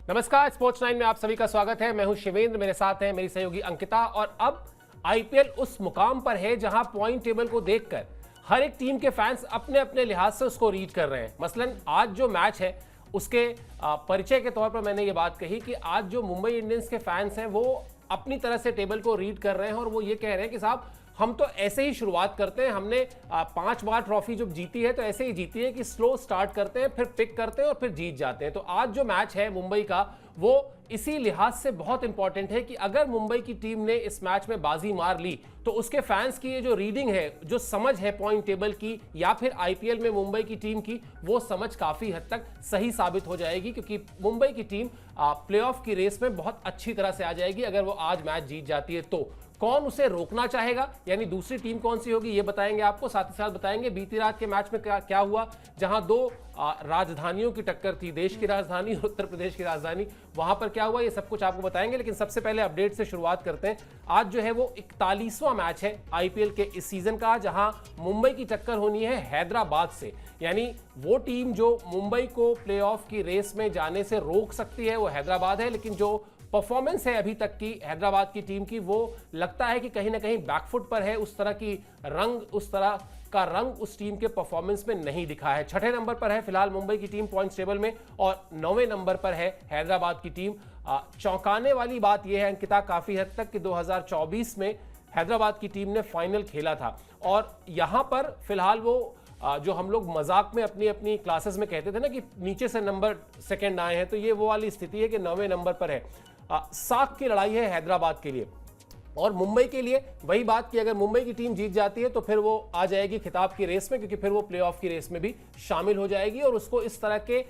नमस्कार, स्पोर्ट्स 9 में आप सभी का स्वागत है। मैं हूं शिवेंद्र, मेरे साथ हैं मेरी सहयोगी अंकिता। और अब आईपीएल उस मुकाम पर है जहां पॉइंट टेबल को देखकर हर एक टीम के फैंस अपने अपने लिहाज से उसको रीड कर रहे हैं। मसलन आज जो मैच है उसके परिचय के तौर पर मैंने ये बात कही कि आज जो मुंबई इंडियंस के फैंस हैं वो अपनी तरह से टेबल को रीड कर रहे हैं और वो ये कह रहे हैं कि साहब हम तो ऐसे ही शुरुआत करते हैं, हमने 5 बार ट्रॉफी जब जीती है तो ऐसे ही जीती है कि स्लो स्टार्ट करते हैं, फिर पिक करते हैं और फिर जीत जाते हैं। तो आज जो मैच है मुंबई का वो इसी लिहाज से बहुत इंपॉर्टेंट है कि अगर मुंबई की टीम ने इस मैच में बाजी मार ली तो उसके फैंस की ये जो रीडिंग है, जो समझ है पॉइंट टेबल की या फिर आईपीएल में मुंबई की टीम की, वो समझ काफी हद तक सही साबित हो जाएगी क्योंकि मुंबई की टीम प्लेऑफ की रेस में बहुत अच्छी तरह से आ जाएगी अगर वो आज मैच जीत जाती है। तो कौन उसे रोकना चाहेगा, यानी दूसरी टीम कौन सी होगी, ये बताएंगे आपको। साथ ही साथ बताएंगे बीती रात के मैच में क्या हुआ, जहां दो राजधानियों की टक्कर थी, देश की राजधानी और उत्तर प्रदेश की राजधानी, वहां पर क्या हुआ ये सब कुछ आपको बताएंगे। लेकिन सबसे पहले अपडेट से शुरुआत करते हैं। आज जो है वो 41वां मैच है आईपीएल के इस सीजन का, जहां मुंबई की टक्कर होनी है हैदराबाद से। यानी वो टीम जो मुंबई को प्लेऑफ की रेस में जाने से रोक सकती है वो हैदराबाद है, लेकिन जो परफॉर्मेंस है अभी तक की हैदराबाद की टीम की, वो लगता है कि कहीं ना कहीं बैकफुट पर है। उस तरह का रंग उस टीम के परफॉर्मेंस में नहीं दिखा है। 6ठे नंबर पर है फिलहाल मुंबई की टीम पॉइंट्स टेबल में और 9वें नंबर पर है हैदराबाद की टीम। चौंकाने वाली बात यह है अंकिता काफी हद तक कि 2024 में हैदराबाद की टीम ने फाइनल खेला था और यहां पर फिलहाल वो जो हम लोग मजाक में अपनी अपनी क्लासेस में कहते थे ना कि नीचे से नंबर सेकंड आए हैं, तो ये वो वाली स्थिति है कि 9वें नंबर पर है। साख की लड़ाई है हैदराबाद के लिए और मुंबई के लिए वही बात कि अगर मुंबई की टीम जीत जाती है तो फिर वो आ जाएगी खिताब की रेस में, क्योंकि फिर वो प्लेऑफ की रेस में भी शामिल हो जाएगी और उसको इस तरह के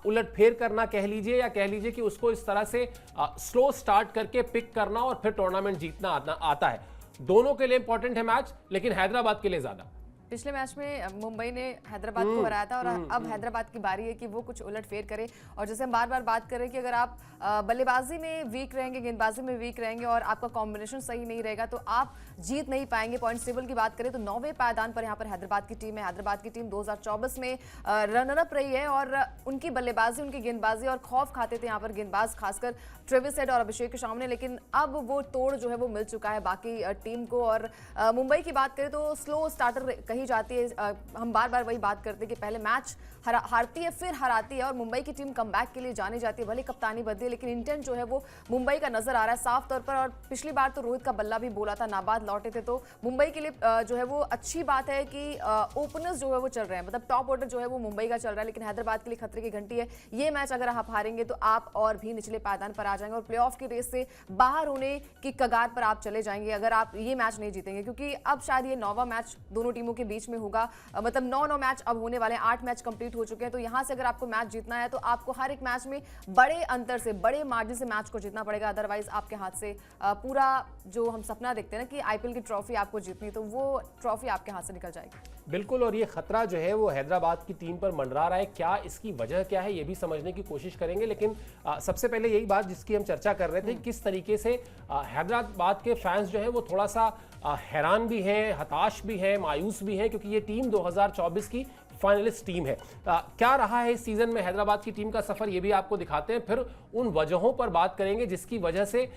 उलटफेर करना कह लीजिए या कह लीजिए कि उसको इस तरह से स्लो स्टार्ट करके पिक करना और फिर टूर्नामेंट जीतना आता है। दोनों के लिए इंपॉर्टेंट है मैच, लेकिन हैदराबाद के लिए ज्यादा। पिछले मैच में मुंबई ने हैदराबाद को हराया था और अब हैदराबाद की बारी है कि वो कुछ उलटफेर करे। और जैसे हम बार बार बात कर रहे हैं कि अगर आप बल्लेबाजी में वीक रहेंगे, गेंदबाजी में वीक रहेंगे और आपका कॉम्बिनेशन सही नहीं रहेगा तो आप जीत नहीं पाएंगे। पॉइंट्स टेबल की बात करें तो 9वें पायदान पर यहाँ पर हैदराबाद की टीम है। हैदराबाद की टीम 2024 में रनर अप रही है और उनकी बल्लेबाजी, उनकी गेंदबाजी और खौफ खाते थे यहाँ पर गेंदबाज, खासकर ट्रेविस हेड और अभिषेक के सामने, लेकिन अब वो तोड़ जो है वो मिल चुका है बाकी टीम को। और मुंबई की बात करें तो स्लो स्टार्टर कही जाती है। हम बार बार वही बात करते हैं कि पहले मैच हारती है फिर हराती है और मुंबई की टीम कमबैक के लिए जानी जाती है। भले कप्तानी बदली लेकिन इंटेंट जो है वो मुंबई का नजर आ रहा है साफ तौर पर। और पिछली बार तो रोहित का बल्ला भी बोला था, नाबाद लौटे थे, तो मुंबई के लिए जो है वो अच्छी बात है कि ओपनर्स जो है वो चल रहे हैं, मतलब टॉप ऑर्डर जो है वो मुंबई का चल रहा है। लेकिन हैदराबाद के लिए खतरे की घंटी है। ये मैच अगर आप हारेंगे तो आप और भी निचले पायदान पर आ जाएंगे और प्लेऑफ की रेस से बाहर होने की कगार पर आप चले जाएंगे अगर आप ये मैच नहीं जीतेंगे, क्योंकि अब शायद ये 9वां मैच दोनों टीमों के बीच में होगा। मतलब 9 मैच अब होने वाले हैं, 8 मैच कंप्लीट हो चुके हैं। तो यहां से अगर आपको मैच जीतना है तो आपको हर एक मैच में बड़े अंतर से, बड़े मार्जिन से मैच को जीतना पड़ेगा। अदरवाइज आपके हाथ से पूरा जो हम सपना देखते हैं ना कि आईपीएल की ट्रॉफी आपको जीतनी, तो वो ट्रॉफी आपके हाथ से निकल जाएगी। बिल्कुल, और ये खतरा जो है वो हैदराबाद की टीम पर मंडरा रहा है। क्या इसकी वजह क्या है ये भी समझने की कोशिश करेंगे, लेकिन सबसे पहले यही बात जिसकी हम चर्चा कर रहे थे, किस तरीके से हैदराबाद के फैंस जो है वो थोड़ा सा हैरान भी हैं, हताश भी हैं, मायूस भी हैं, क्योंकि ये टीम 2024 की फाइनलिस्ट टीम है। क्या रहा है इस सीजन में हैदराबाद की टीम का सफर, ये भी आपको दिखाते हैं। फिर उन वजहों पर बात करेंगे जिसकी वजह से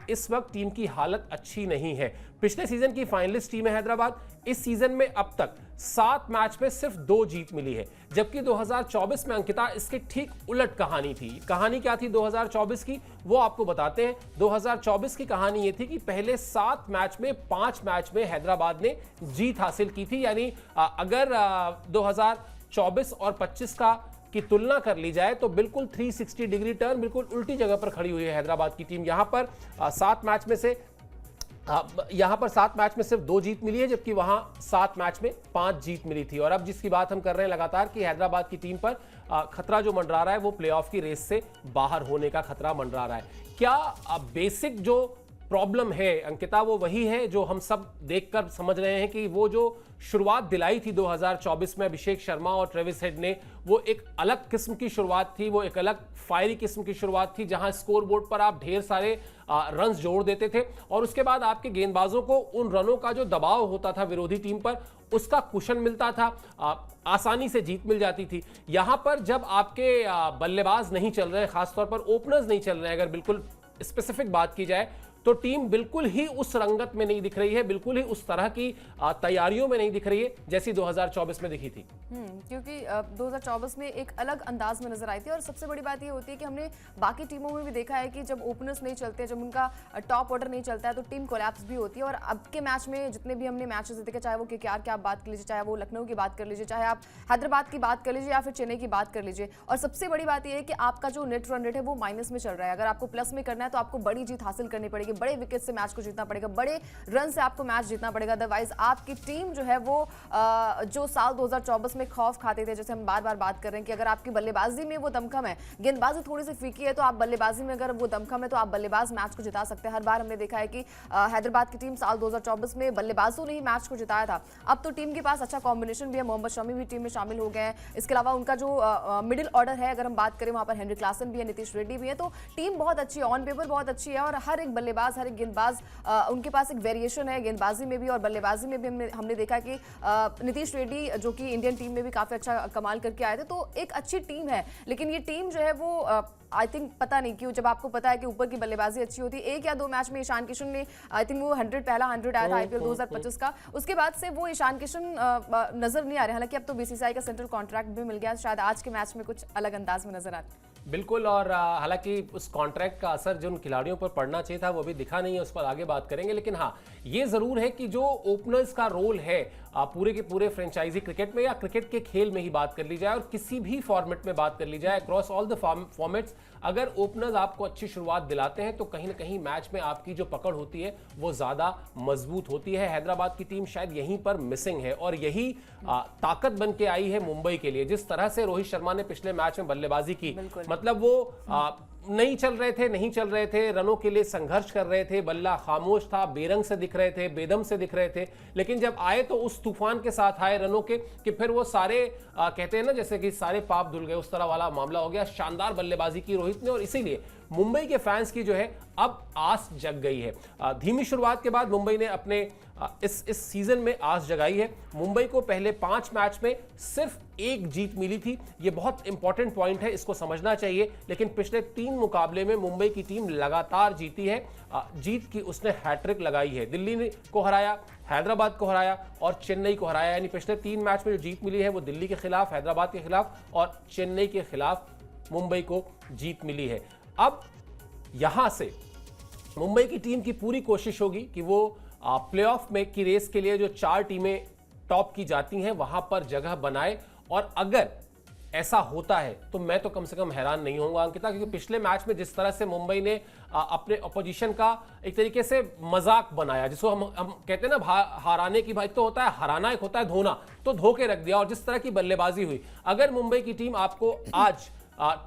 इस वक्त टीम की हालत अच्छी नहीं है। पिछले सीजन की फाइनलिस्ट टीम है हैदराबाद। इस सीजन में अब तक 7 मैच में सिर्फ 2 जीत मिली है, जबकि 2024 में अंकिता इसके ठीक उलट कहानी थी। कहानी क्या थी 2024 की, वो आपको बताते हैं। 2024 की कहानी ये थी कि पहले 7 मैच में 5 मैच में हैदराबाद ने जीत हासिल की थी। यानी अगर 2024 और 25 की तुलना कर ली जाए तो बिल्कुल 360 डिग्री टर्न, बिल्कुल उल्टी जगह पर खड़ी हुई है हैदराबाद की टीम। यहां पर 7 मैच में सिर्फ 2 जीत मिली है, जबकि वहां 7 मैच में 5 जीत मिली थी। और अब जिसकी बात हम कर रहे हैं लगातार कि हैदराबाद की टीम पर खतरा जो मंडरा रहा है वो प्लेऑफ की रेस से बाहर होने का खतरा मंडरा रहा है। क्या बेसिक जो प्रॉब्लम है अंकिता वो वही है जो हम सब देखकर समझ रहे हैं कि वो जो शुरुआत दिलाई थी 2024 में अभिषेक शर्मा और ट्रेविस हेड ने, वो एक अलग किस्म की शुरुआत थी, वो एक अलग फायरी किस्म की शुरुआत थी, जहां स्कोर बोर्ड पर आप ढेर सारे रन्स जोड़ देते थे और उसके बाद आपके गेंदबाजों को उन रनों का जो दबाव होता था विरोधी टीम पर उसका कुशन मिलता था, आसानी से जीत मिल जाती थी। यहां पर जब आपके बल्लेबाज नहीं चल रहे हैं, खासतौर पर ओपनर्स नहीं चल रहे हैं, अगर बिल्कुल स्पेसिफिक बात की जाए तो टीम बिल्कुल ही उस रंगत में नहीं दिख रही है, बिल्कुल ही उस तरह की तैयारियों में नहीं दिख रही है जैसी 2024 में दिखी थी। क्योंकि 2024 में एक अलग अंदाज में नजर आई थी और सबसे बड़ी बात ये होती है कि हमने बाकी टीमों में भी देखा है कि जब ओपनर्स नहीं चलते, जब उनका टॉप ऑर्डर नहीं चलता है तो टीम कोलैप्स भी होती है। और अब के मैच में जितने भी हमने मैचेस देखे, चाहे वो केकेआर की आप बात कर लीजिए, चाहे वो लखनऊ की बात कर लीजिए, चाहे आप हैदराबाद की बात कर लीजिए या फिर चेन्नई की बात कर लीजिए, और सबसे बड़ी बात यह है कि आपका जो नेट रन रेट है वो माइनस में चल रहा है। अगर आपको प्लस में करना है तो आपको बड़ी जीत हासिल करनी पड़ेगी, बड़े विकेट से मैच को जीतना पड़ेगा, बड़े रन से आपको मैच जीतना पड़ेगा। अदरवाइज आपकी टीम जो है वो जो साल 2024 में खौफ खाते थे, जैसे हम बार बार बात कर रहे हैं कि अगर आपकी बल्लेबाजी में वो दमखम है, गेंदबाजी थोड़ी सी फीकी है, तो आप बल्लेबाजी में अगर वो दमखम है तो आप बल्लेबाज मैच को जिता सकते हैं। हर बार हमने देखा है कि हैदराबाद की टीम साल 2024 में बल्लेबाजों ने ही मैच को जिताया था। अब तो टीम के पास अच्छा कॉम्बिनेशन भी है, मोहम्मद शमी भी टीम में शामिल हो गए हैं। इसके अलावा उनका जो मिडिल ऑर्डर है, अगर हम बात करें, वहां पर हेनरी क्लासन भी है, नीतीश रेड्डी भी है, तो टीम बहुत अच्छी है, ऑन पेपर बहुत अच्छी है। और हर एक बल्लेबाज, हर एक गेंदबाज, उनके पास एक वेरिएशन है गेंदबाजी में भी और बल्लेबाजी में भी। हमने देखा कि नीतीश रेड्डी जो कि इंडियन टीम में भी काफी अच्छा कमाल करके आए थे, तो एक अच्छी टीम है। लेकिन ये टीम जो है वो आई थिंक पता नहीं क्यों, जब आपको पता है कि ऊपर की बल्लेबाजी अच्छी होती है, एक या दो मैच में ईशान किशन ने आई थिंक वो 100 पहला 100 आया था आईपीएल 2025 का, उसके बाद से वो ईशान किशन नजर नहीं आ रहे। हालांकि अब तो बीसीसीआई का सेंट्रल कॉन्ट्रैक्ट भी मिल गया, शायद आज के मैच में कुछ अलग अंदाज में नजर आते। बिल्कुल, और हालांकि उस कॉन्ट्रैक्ट का असर जो उन खिलाड़ियों पर पड़ना चाहिए था वो भी दिखा नहीं है, उस पर आगे बात करेंगे। लेकिन हाँ, ये जरूर है कि जो ओपनर्स का रोल है पूरे के पूरे फ्रेंचाइजी क्रिकेट में या क्रिकेट के खेल में ही बात कर ली जाए और किसी भी फॉर्मेट में बात कर ली जाए, अक्रॉस ऑल द फॉर्मेट्स, अगर ओपनर्स आपको अच्छी शुरुआत दिलाते हैं तो कहीं ना कहीं मैच में आपकी जो पकड़ होती है वो ज्यादा मजबूत होती है। हैदराबाद की टीम शायद यहीं पर मिसिंग है और यही ताकत बन के आई है मुंबई के लिए। जिस तरह से रोहित शर्मा ने पिछले मैच में बल्लेबाजी की, मतलब वो नहीं चल रहे थे, रनों के लिए संघर्ष कर रहे थे, बल्ला खामोश था, बेरंग से दिख रहे थे, बेदम से दिख रहे थे, लेकिन जब आए तो उस तूफान के साथ आए रनों के कि फिर वो सारे कहते हैं ना जैसे कि सारे पाप धुल गए, उस तरह वाला मामला हो गया। शानदार बल्लेबाजी की रोहित ने और इसीलिए मुंबई के फैंस की जो है अब आस जग गई है। धीमी शुरुआत के बाद मुंबई ने अपने इस सीजन में आस जगाई है। मुंबई को पहले 5 मैच में सिर्फ 1 जीत मिली थी, ये बहुत इंपॉर्टेंट पॉइंट है, इसको समझना चाहिए। लेकिन पिछले 3 मुकाबले में मुंबई की टीम लगातार जीती है, जीत की उसने हैट्रिक लगाई है। दिल्ली को हराया, हैदराबाद को हराया और चेन्नई को हराया, यानी पिछले 3 मैच में जो जीत मिली है वो दिल्ली के खिलाफ, हैदराबाद के खिलाफ और चेन्नई के खिलाफ मुंबई को जीत मिली है। अब यहां से मुंबई की टीम की पूरी कोशिश होगी कि वो प्लेऑफ में की रेस के लिए जो 4 टीमें टॉप की जाती हैं वहां पर जगह बनाए। और अगर ऐसा होता है तो मैं तो कम से कम हैरान नहीं होऊंगा अंकिता, क्योंकि पिछले मैच में जिस तरह से मुंबई ने अपने अपोजिशन का एक तरीके से मजाक बनाया, जिसको हम कहते हैं ना हराने की, भाई तो होता है हराना, एक होता है धोना, तो धो के रख दिया। और जिस तरह की बल्लेबाजी हुई, अगर मुंबई की टीम आपको आज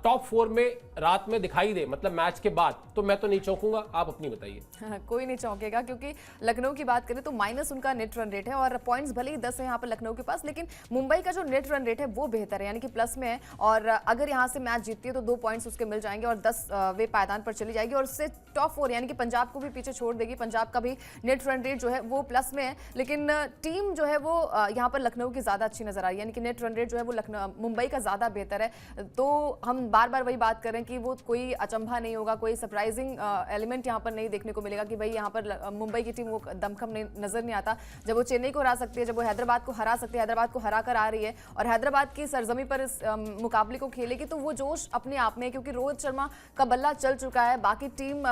टॉप 4 में रात में दिखाई दे, मतलब मैच के बाद, तो मैं तो नहीं चौंकूंगा। आप अपनी बताइए। कोई नहीं चौंकेगा, क्योंकि लखनऊ की बात करें तो माइनस उनका नेट रन रेट है और पॉइंट्स भले ही 10 है यहाँ पर लखनऊ के पास, लेकिन मुंबई का जो नेट रन रेट है वो बेहतर है, यानी कि प्लस में है। और अगर यहाँ से मैच जीतती है तो 2 पॉइंट्स उसके मिल जाएंगे और 10वें पायदान पर चली जाएगी और उससे टॉप 4 यानी कि पंजाब को भी पीछे छोड़ देगी। पंजाब का भी नेट रन रेट जो है वो प्लस में है, लेकिन टीम जो है वो यहाँ पर लखनऊ की ज्यादा अच्छी नजर आ रही है, यानी कि नेट रन रेट जो है वो मुंबई का ज्यादा बेहतर है। तो हम बार बार वही बात करें कि वो कोई अचंभा नहीं होगा, कोई सरप्राइजिंग एलिमेंट यहाँ पर नहीं देखने को मिलेगा कि भाई यहाँ पर मुंबई की टीम वो दमखम नजर नहीं आता। जब वो चेन्नई को हरा सकती है, जब वो हैदराबाद को हरा सकती है, हैदराबाद को हरा कर आ रही है और हैदराबाद की सरजमी पर इस मुकाबले को खेलेगी, तो वो जोश अपने आप में है, क्योंकि रोहित शर्मा का बल्ला चल चुका है। बाकी टीम,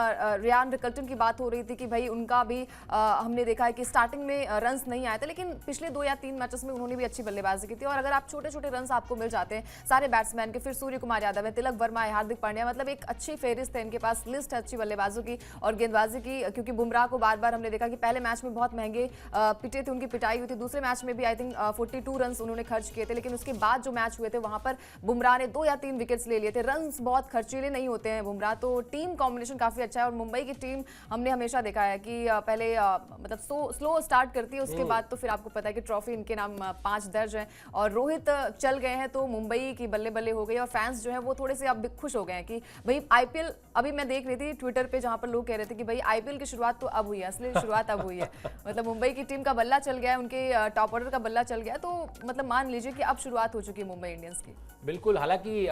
रियान रिकल्टन की बात हो रही थी कि भाई उनका भी हमने देखा है कि स्टार्टिंग में रन्स नहीं आए थे, लेकिन पिछले 2 या 3 मैचेस में उन्होंने भी अच्छी बल्लेबाजी की थी। और अगर आप छोटे छोटे रन्स आपको मिल जाते हैं सारे बैट्समैन के, फिर सूर्य कुमार यादव है, तिलक वर्मा है, हार्दिक पांड्या, मतलब एक अच्छी फेहरिस्त है इनके पास, लिस्ट है अच्छी बल्लेबाजों की और गेंदबाजी की। क्योंकि बुमराह को बार बार हमने देखा कि पहले मैच में बहुत महंगे पिटे थे, उनकी पिटाई हुई थी, दूसरे मैच में भी आई थिंक 42 रन उन्होंने खर्च किए थे, लेकिन उसके बाद जो मैच हुए थे वहां पर बुमराह ने 2 या 3 विकेट्स ले लिए थे। रन बहुत खर्चीले नहीं होते हैं बुमराह, तो टीम कॉम्बिनेशन काफी अच्छा है। और मुंबई की टीम हमने हमेशा देखा है कि पहले मतलब स्लो स्टार्ट करती है, उसके बाद तो फिर आपको पता है कि ट्रॉफी इनके नाम 5 दर्ज है और रोहित चल गए हैं तो मुंबई की बल्ले बल्ले हो गई। और फैंस फैंस जो है वो थोड़े से अब खुश हो गए हैं कि भाई आईपीएल, अभी मैं देख रही थी ट्विटर पे जहां पर लोग कह रहे थे कि भाई आईपीएल की शुरुआत तो अब हुई है, असली शुरुआत अब हुई है। मतलब मुंबई की टीम का बल्ला चल गया है, उनके टॉप ऑर्डर का बल्ला चल गया, तो मतलब मान लीजिए कि अब शुरुआत हो चुकी है मुंबई इंडियंस की। बिल्कुल, हालांकि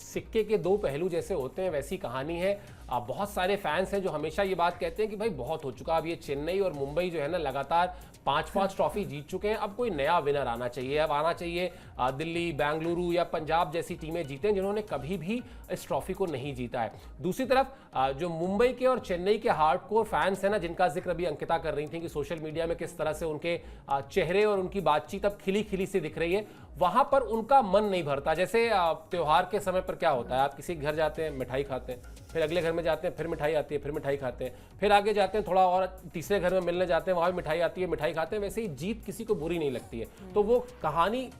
सिक्के के दो पहलू जैसे होते हैं वैसी कहानी है। बहुत सारे फैंस हैं जो हमेशा ये बात कहते हैं कि भाई बहुत हो चुका, अब ये चेन्नई और मुंबई जो है ना लगातार 5-5 ट्रॉफी जीत चुके हैं, अब कोई नया विनर आना चाहिए। अब आना चाहिए दिल्ली, बेंगलुरु या पंजाब जैसी टीमें जीतें जिन्होंने कभी भी इस ट्रॉफी को नहीं जीता है। दूसरी तरफ जो मुंबई के और चेन्नई के हार्डकोर फैंस हैं ना, जिनका जिक्र अभी अंकिता कर रही थी कि सोशल मीडिया में किस तरह से उनके चेहरे और उनकी बातचीत अब खिली खिली से दिख रही है, वहां पर उनका मन नहीं भरता। जैसे त्योहार के समय पर क्या होता है, आप किसी के घर जाते हैं, मिठाई खाते हैं, फिर अगले घर में जाते हैं, फिर मिठाई आती है, फिर मिठाई खाते हैं, फिर आगे जाते हैं थोड़ा और तीसरे घर में मिलने जाते हैं, वहां भी मिठाई आती है, मिठाई खाते हैं। वैसे ही जीत किसी को बुरी नहीं लगती है। तो वो कहानी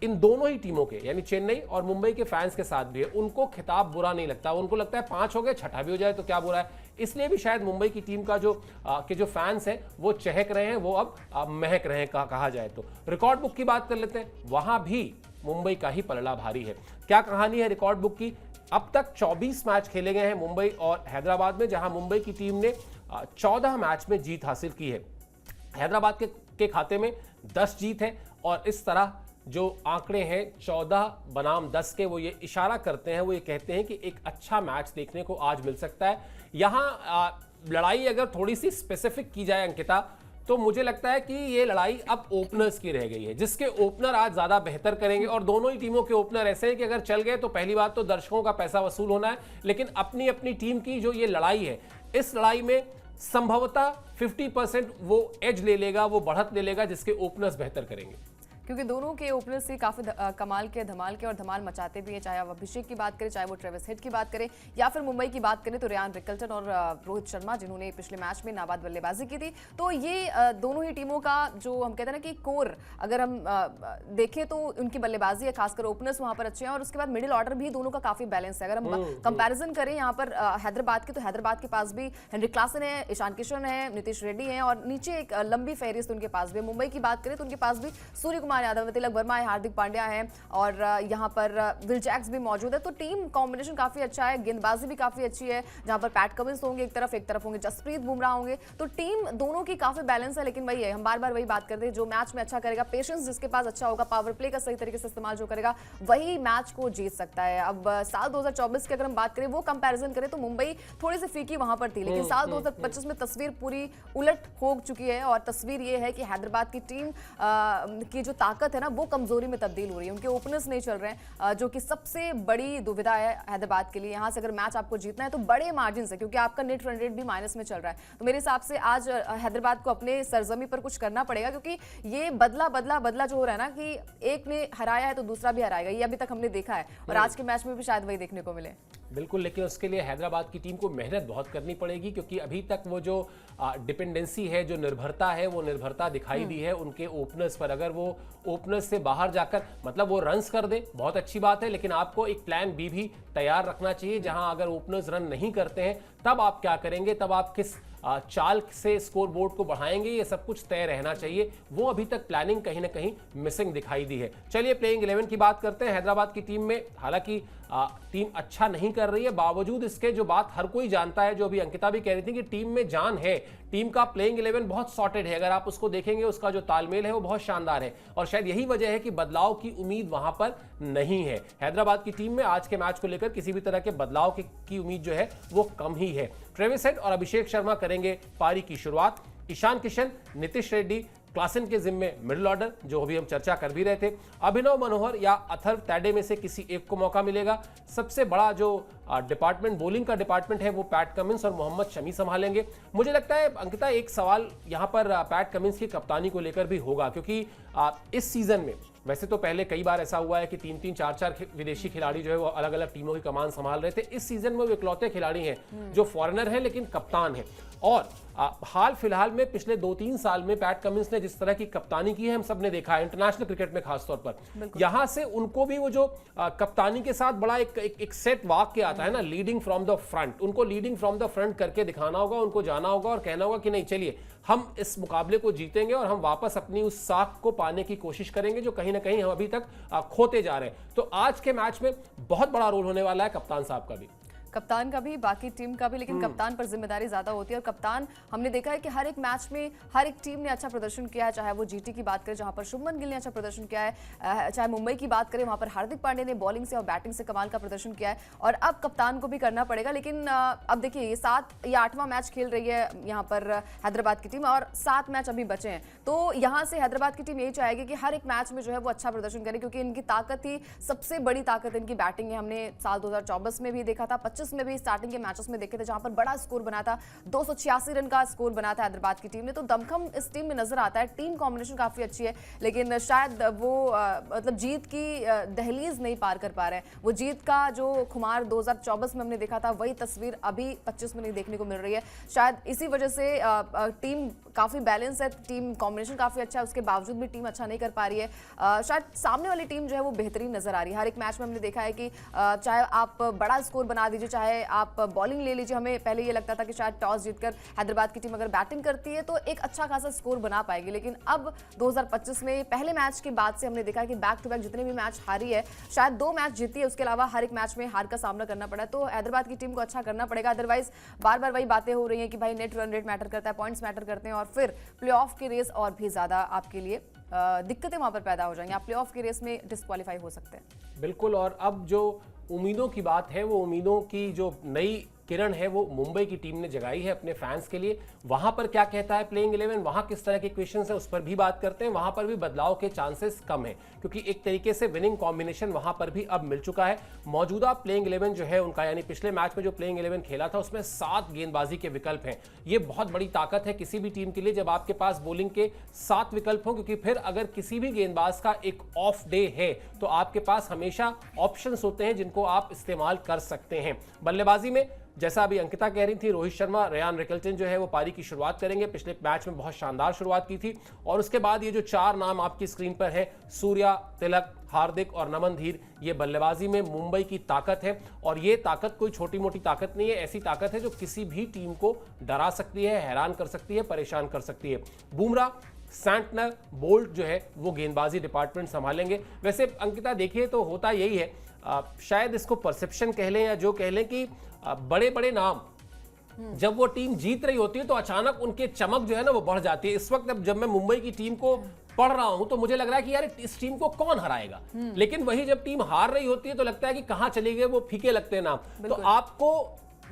इन दोनों ही टीमों के यानी चेन्नई और मुंबई के फैंस के साथ भी है। उनको खिताब बुरा नहीं लगता, उनको लगता है 5 हो गए, छठा भी हो जाए तो क्या बुरा है। इसलिए भी शायद मुंबई की टीम का जो फैंस हैं वो चहक रहे हैं, वो अब महक रहे हैं कहा जाए तो। रिकॉर्ड बुक की बात कर लेते हैं, वहां भी मुंबई का ही पलड़ा भारी है। क्या कहानी है रिकॉर्ड बुक की? अब तक 24 मैच खेले गए हैं मुंबई और हैदराबाद में, जहां मुंबई की टीम ने 14 मैच में जीत हासिल की है। हैदराबाद के खाते में 10 जीत है और इस तरह जो आंकड़े हैं 14 बनाम 10 के, वो ये इशारा करते हैं, वो ये कहते हैं कि एक अच्छा मैच देखने को आज मिल सकता है। यहां लड़ाई अगर थोड़ी सी स्पेसिफिक की जाए अंकिता, तो मुझे लगता है कि ये लड़ाई अब ओपनर्स की रह गई है, जिसके ओपनर आज ज्यादा बेहतर करेंगे। और दोनों ही टीमों के ओपनर ऐसे हैं कि अगर चल गए तो पहली बात तो दर्शकों का पैसा वसूल होना है, लेकिन अपनी अपनी टीम की जो ये लड़ाई है, इस लड़ाई में संभवतः 50% वो एज ले लेगा, वो बढ़त ले लेगा जिसके ओपनर्स बेहतर करेंगे। क्योंकि दोनों के ओपनर्स ही काफी कमाल के, धमाल के और धमाल मचाते भी हैं। चाहे आप अभिषेक की बात करें, चाहे वो ट्रेविस हेड की बात करें, या फिर मुंबई की बात करें तो रियान रिकल्टन और रोहित शर्मा, जिन्होंने पिछले मैच में नाबाद बल्लेबाजी की थी। तो ये दोनों ही टीमों का जो हम कहते हैं ना कि कोर, अगर हम देखें तो उनकी बल्लेबाजी है, खासकर ओपनर्स वहां पर अच्छे हैं और उसके बाद मिडिल ऑर्डर भी दोनों का काफी बैलेंस है। अगर हम कंपेरिजन करें यहाँ पर हैदराबाद की, तो हैदराबाद के पास भी हेनरी क्लासन है, ईशान किशन है, नीतीश रेड्डी है और नीचे एक लंबी फहरिस्त उनके पास भी है। मुंबई की बात करें तो उनके पास भी सूर्य कुमार यादव, तिलक वर्मा, हार्दिक पांड्या है और यहाँ पर विल जैक्स भी मौजूद है। तो टीम कॉम्बिनेशन काफी अच्छा है, गेंदबाजी भी काफी अच्छी है, जहां पर पैट कमिंस होंगे एक तरफ होंगे जसप्रीत बुमराह होंगे। तो टीम दोनों की काफी बैलेंस है। लेकिन वही है, हम बार बार वही बात करते हैं, जो मैच में अच्छा करेगा, पेशेंस जिसके पास अच्छा होगा, पावर प्ले का सही तरीके से इस्तेमाल जो करेगा, वही मैच को जीत सकता है। अब साल 2024 की अगर हम बात करें, वो कंपेरिजन करें तो मुंबई थोड़ी सी फीकी वहां पर थी, लेकिन साल 2025 में तस्वीर पूरी उलट हो चुकी है और तस्वीर ये है कि हैदराबाद की टीम की जो ताकत है ना, वो कमजोरी में तब्दील हो रही है। उनके ओपनर्स नहीं चल रहे हैं, जो कि सबसे बड़ी दुविधा है हैदराबाद के लिए। यहां से अगर मैच आपको जीतना है तो बड़े मार्जिन से, क्योंकि आपका नेट रन रेट भी माइनस में चल रहा है। तो मेरे हिसाब से आज हैदराबाद को अपने सरजमी पर कुछ करना पड़ेगा, क्योंकि ये बदला जो हो रहा है ना कि एक ने हराया है तो दूसरा भी हराएगा, ये अभी तक हमने देखा है और आज के मैच में भी शायद वही देखने को मिले। बिल्कुल, लेकिन उसके लिए हैदराबाद की टीम को मेहनत बहुत करनी पड़ेगी, क्योंकि अभी तक वो जो डिपेंडेंसी है, जो निर्भरता है, वो निर्भरता दिखाई दी है उनके ओपनर्स पर। अगर वो ओपनर्स से बाहर जाकर मतलब वो रन्स कर दे, बहुत अच्छी बात है, लेकिन आपको एक प्लान बी भी तैयार रखना चाहिए, जहां अगर ओपनर्स रन नहीं करते हैं तब आप क्या करेंगे, तब आप किस चाल से स्कोर बोर्ड को बढ़ाएंगे, ये सब कुछ तय रहना चाहिए। वो अभी तक प्लानिंग कहीं ना कहीं मिसिंग दिखाई दी है। चलिए प्लेइंग 11 की बात करते हैं। हैदराबाद की टीम में हालांकि टीम अच्छा नहीं कर रही है, बावजूद इसके जो बात हर कोई जानता है, जो अभी अंकिता भी कह रही थी कि टीम में जान है, टीम का प्लेइंग 11 बहुत सॉर्टेड है। अगर आप उसको देखेंगे, उसका जो तालमेल है वो बहुत शानदार है और शायद यही वजह है कि बदलाव की उम्मीद वहां पर नहीं है। हैदराबाद की टीम में आज के मैच को लेकर किसी भी तरह के बदलाव की उम्मीद जो है वो कम ही है। ट्रेविस हेड और अभिषेक शर्मा करेंगे पारी की शुरुआत। ईशान किशन, नीतीश रेड्डी, क्लासन के जिम्मे मिडिल ऑर्डर, जो अभी हम चर्चा कर भी रहे थे। अभिनव मनोहर या अथर्व तैडे में से किसी एक को मौका मिलेगा। सबसे बड़ा जो डिपार्टमेंट, बॉलिंग का डिपार्टमेंट है, वो पैट कमिंस और मोहम्मद शमी संभालेंगे। मुझे लगता है अंकिता, एक सवाल यहां पर पैट कमिंस की कप्तानी को लेकर भी होगा, क्योंकि इस सीजन में वैसे तो पहले कई बार ऐसा हुआ है कि 3-3, 4-4 विदेशी खिलाड़ी जो है वो अलग अलग टीमों की कमान संभाल रहे थे। इस सीजन में वो इकलौते खिलाड़ी हैं जो फॉरेनर हैं लेकिन कप्तान हैं। और हाल फिलहाल में पिछले 2-3 साल में पैट कमिंस ने जिस तरह की कप्तानी की है हम सब ने देखा है, इंटरनेशनल क्रिकेट में खासतौर पर, यहां से उनको भी वो जो कप्तानी के साथ बड़ा एक सेट वाक्य आता है ना, लीडिंग फ्रॉम द फ्रंट, उनको लीडिंग फ्रॉम द फ्रंट करके दिखाना होगा, उनको जाना होगा और कहना होगा कि नहीं चलिए हम इस मुकाबले को जीतेंगे और हम वापस अपनी उस साख को पाने की कोशिश करेंगे जो कहीं ना कहीं हम अभी तक खोते जा रहे हैं। तो आज के मैच में बहुत बड़ा रोल होने वाला है कप्तान साहब का भी, कप्तान का भी, बाकी टीम का भी, लेकिन कप्तान पर जिम्मेदारी ज्यादा होती है। और कप्तान हमने देखा है कि हर एक मैच में हर एक टीम ने अच्छा प्रदर्शन किया है, चाहे वो जीटी की बात करें जहां पर शुभमन गिल ने अच्छा प्रदर्शन किया है, चाहे मुंबई की बात करें वहां पर हार्दिक पांड्या ने बॉलिंग से और बैटिंग से कमाल का प्रदर्शन किया है, और अब कप्तान को भी करना पड़ेगा। लेकिन अब देखिए ये 7 या 8वां मैच खेल रही है यहाँ पर हैदराबाद की टीम, और 7 मैच अभी बचे हैं। तो यहाँ से हैदराबाद की टीम यही चाहेगी कि हर एक मैच में जो है वो अच्छा प्रदर्शन करे, क्योंकि इनकी ताकत ही सबसे बड़ी ताकत इनकी बैटिंग है। हमने साल 2024 में भी देखा था, 25 में भी स्टार्टिंग के मैचेस में देखे थे जहां पर बड़ा स्कोर बना था, 286 रन का स्कोर बना था हैदराबाद की टीम ने। तो दमखम इस टीम में नजर आता है, टीम कॉम्बिनेशन काफी अच्छी है, लेकिन शायद वो मतलब जीत की दहलीज नहीं पार कर पा रहे हैं। वो जीत का जो खुमार 2024 में हमने देखा था वही तस्वीर अभी 25 में नहीं देखने को मिल रही है। शायद इसी वजह से टीम काफी बैलेंस है, टीम कॉम्बिनेशन काफी अच्छा है, उसके बावजूद भी टीम अच्छा नहीं कर पा रही है। शायद सामने वाली टीम जो है वो बेहतरीन नजर आ रही है। हर एक मैच में हमने देखा है कि चाहे आप बड़ा स्कोर बना दीजिए, चाहे आप बॉलिंग ले लीजिए, हमें पहले ये लगता था कि शायद टॉस जीतकर हैदराबाद की टीम अगर बैटिंग करती है तो एक अच्छा खासा स्कोर बना पाएगी, लेकिन अब 2025 में पहले मैच के बाद से हमने देखा कि बैक टू बैक जितने भी मैच हारी है, शायद 2 मैच जीती है, उसके अलावा हर एक मैच में हार का सामना करना पड़ा। तो हैदराबाद की टीम को अच्छा करना पड़ेगा, अदरवाइज बार बार वही बातें हो रही हैं कि भाई नेट रन रेट मैटर करता है, पॉइंट्स मैटर करते हैं, और फिर प्लेऑफ की रेस और भी ज्यादा आपके लिए दिक्कतें वहां पर पैदा हो जाएंगी, आप प्लेऑफ की रेस में डिस्क्वालीफाई हो सकते हैं। बिल्कुल। और अब जो उम्मीदों की बात है, वो उम्मीदों की जो नई किरण है वो मुंबई की टीम ने जगाई है अपने फैंस के लिए। वहां पर क्या कहता है प्लेइंग 11, वहां किस तरह के क्वेश्चंस है उस पर भी बात करते हैं। वहां पर भी बदलाव के चांसेस कम है, क्योंकि एक तरीके से विनिंग कॉम्बिनेशन वहां पर भी अब मिल चुका है। मौजूदा प्लेइंग 11 जो है उनका, यानी पिछले मैच में जो प्लेइंग 11 खेला था उसमें 7 गेंदबाजी के विकल्प हैं। ये बहुत बड़ी ताकत है किसी भी टीम के लिए जब आपके पास बॉलिंग के 7 विकल्प हों, क्योंकि फिर अगर किसी भी गेंदबाज का एक ऑफ डे है तो आपके पास हमेशा ऑप्शंस होते हैं जिनको आप इस्तेमाल कर सकते हैं। बल्लेबाजी में जैसा अभी अंकिता कह रही थी, रोहित शर्मा, रेयान रिकल्टन जो है वो पारी की शुरुआत करेंगे। पिछले मैच में बहुत शानदार शुरुआत की थी, और उसके बाद ये जो 4 नाम आपकी स्क्रीन पर है, सूर्या, तिलक, हार्दिक और नमन धीर, ये बल्लेबाजी में मुंबई की ताकत है। और ये ताकत कोई छोटी मोटी ताकत नहीं है, ऐसी ताकत है जो किसी भी टीम को डरा सकती है, हैरान कर सकती है, परेशान कर सकती है। बुमराह, सैंटनर, बोल्ट जो है वो गेंदबाजी डिपार्टमेंट संभालेंगे। वैसे अंकिता देखिए तो होता यही है, शायद इसको परसेप्शन कह लें या जो कह लें कि बड़े बड़े नाम जब वो टीम जीत रही होती है तो अचानक उनके चमक जो है ना वो बढ़ जाती है। इस वक्त जब मैं मुंबई की टीम को पढ़ रहा हूं तो मुझे लग रहा है कि यार इस टीम को कौन हराएगा, लेकिन वही जब टीम हार रही होती है तो लगता है कि कहां चले गए, वो फीके लगते हैं नाम। तो आपको